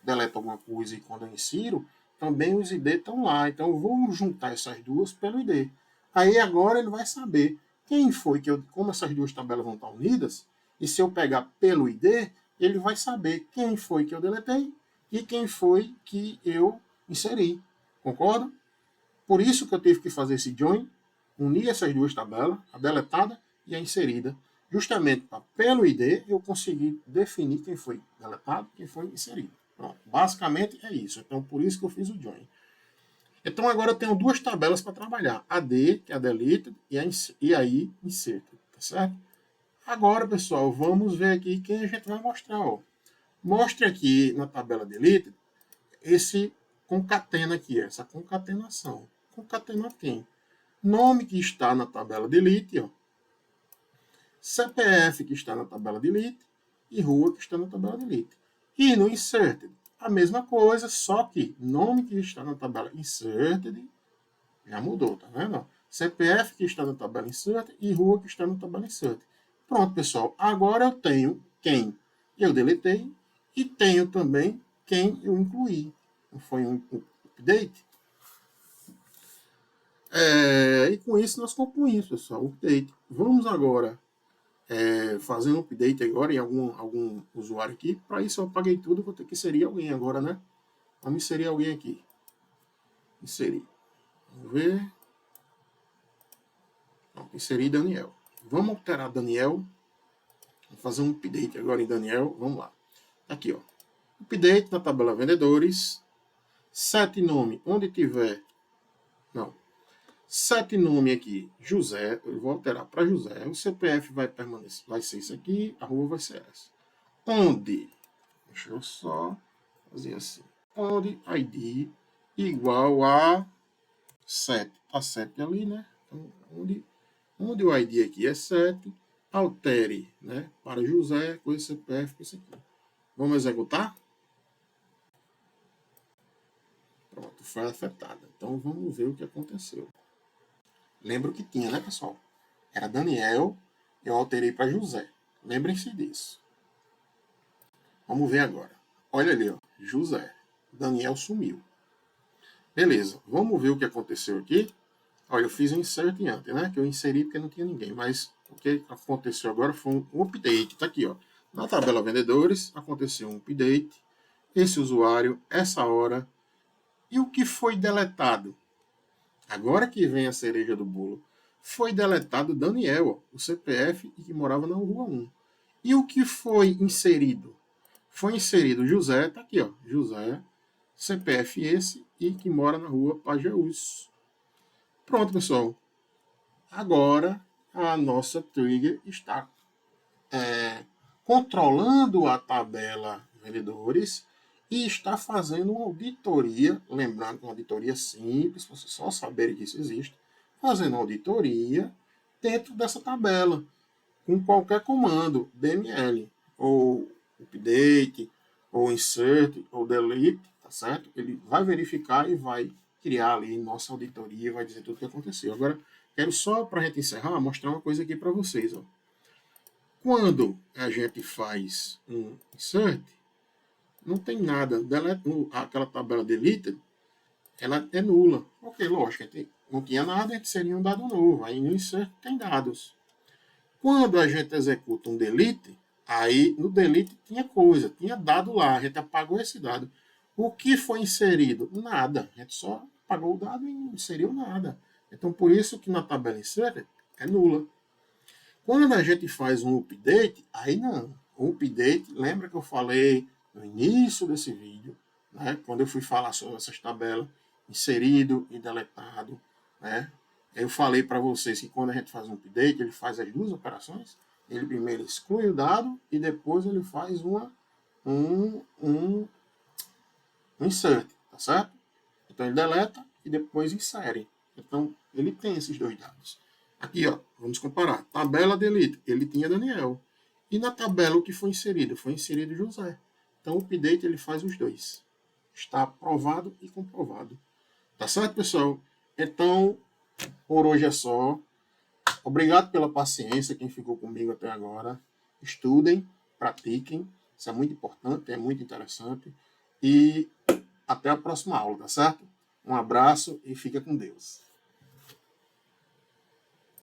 deleto alguma coisa e quando eu insiro, também os ID estão lá. Então eu vou juntar essas duas pelo ID. Aí agora ele vai saber quem foi que como essas duas tabelas vão estar unidas, e se eu pegar pelo ID, ele vai saber quem foi que eu deletei e quem foi que eu inseri. Concorda? Por isso que eu tive que fazer esse join, unir essas duas tabelas, a deletada e a inserida, justamente para, pelo ID, eu conseguir definir quem foi deletado e quem foi inserido. Pronto. Basicamente é isso. Então, por isso que eu fiz o join. Então, agora eu tenho duas tabelas para trabalhar. A D, que é a deleted, e a I, inserted. Tá certo? Agora, pessoal, vamos ver aqui quem a gente vai mostrar. Ó. Mostre aqui na tabela deleted esse concatena aqui, essa concatenação. Concatenar quem? Nome que está na tabela delete, ó. CPF que está na tabela delete e rua que está na tabela delete. E no inserted, a mesma coisa, só que nome que está na tabela inserted já mudou, tá vendo? CPF que está na tabela inserted e rua que está na tabela inserted. Pronto, pessoal. Agora eu tenho quem eu deletei e tenho também quem eu incluí. Foi um update. E com isso nós concluímos, pessoal, o update. Vamos agora fazer um update agora em algum usuário aqui. Para isso eu apaguei tudo, vou ter que inserir alguém agora, né? Vamos inserir alguém aqui. Inserir. Vamos ver. Pronto, inserir Daniel. Vamos alterar Daniel. Vamos fazer um update agora em Daniel. Vamos lá. Aqui, ó. Update na tabela vendedores. Set nome onde tiver. Não. Set nome aqui, José, eu vou alterar para José. O CPF vai permanecer, vai ser isso aqui, a rua vai ser essa. Onde, deixa eu só fazer assim, onde ID igual a 7. Tá 7 ali, né? Então, onde o ID aqui é 7, altere, né, para José com esse CPF, com isso aqui. Vamos executar? Pronto, foi afetada. Então vamos ver o que aconteceu. Lembra o que tinha, né, pessoal? Era Daniel, eu alterei para José. Lembrem-se disso. Vamos ver agora. Olha ali, ó, José. Daniel sumiu. Beleza, vamos ver o que aconteceu aqui. Olha, eu fiz um insert antes, né? Que eu inseri porque não tinha ninguém. Mas o que aconteceu agora foi um update. Tá aqui, ó. Na tabela vendedores, aconteceu um update. Esse usuário, essa hora, E o que foi deletado? Agora que vem a cereja do bolo. Foi deletado Daniel, o CPF, e que morava na rua 1. E o que foi inserido? Foi inserido José, tá aqui, ó, José, CPF esse, e que mora na rua Pajeús. Pronto, pessoal. Agora a nossa trigger está controlando a tabela vendedores e está fazendo uma auditoria, lembrando que uma auditoria simples, vocês só saberem que isso existe, fazendo uma auditoria dentro dessa tabela, com qualquer comando, DML, ou update, ou insert, ou delete, tá certo? Ele vai verificar e vai criar ali nossa auditoria, vai dizer tudo o que aconteceu. Agora, quero só, para a gente encerrar, mostrar uma coisa aqui para vocês. Ó. Quando a gente faz um insert, não tem nada. Aquela tabela deleted, ela é nula. Ok, lógico, não tinha nada, seria um dado novo. Aí no insert tem dados. Quando a gente executa um delete, aí no delete tinha coisa, tinha dado lá, a gente apagou esse dado. O que foi inserido? Nada. A gente só apagou o dado e não inseriu nada. Então, por isso que na tabela insert é nula. Quando a gente faz um update, aí não. O update, lembra que eu falei no início desse vídeo, né, quando eu fui falar sobre essas tabelas, inserido e deletado, né, eu falei para vocês que quando a gente faz um update, ele faz as duas operações. Ele primeiro exclui o dado e depois ele faz um insert, tá certo? Então ele deleta e depois insere. Então ele tem esses dois dados. Aqui, ó, vamos comparar. Tabela delete, ele tinha Daniel. E na tabela o que foi inserido? Foi inserido José. Então o update ele faz os dois. Está aprovado e comprovado. Tá certo, pessoal? Então, por hoje é só. Obrigado pela paciência, quem ficou comigo até agora. Estudem, pratiquem. Isso é muito importante, é muito interessante. E até a próxima aula, tá certo? Um abraço e fica com Deus.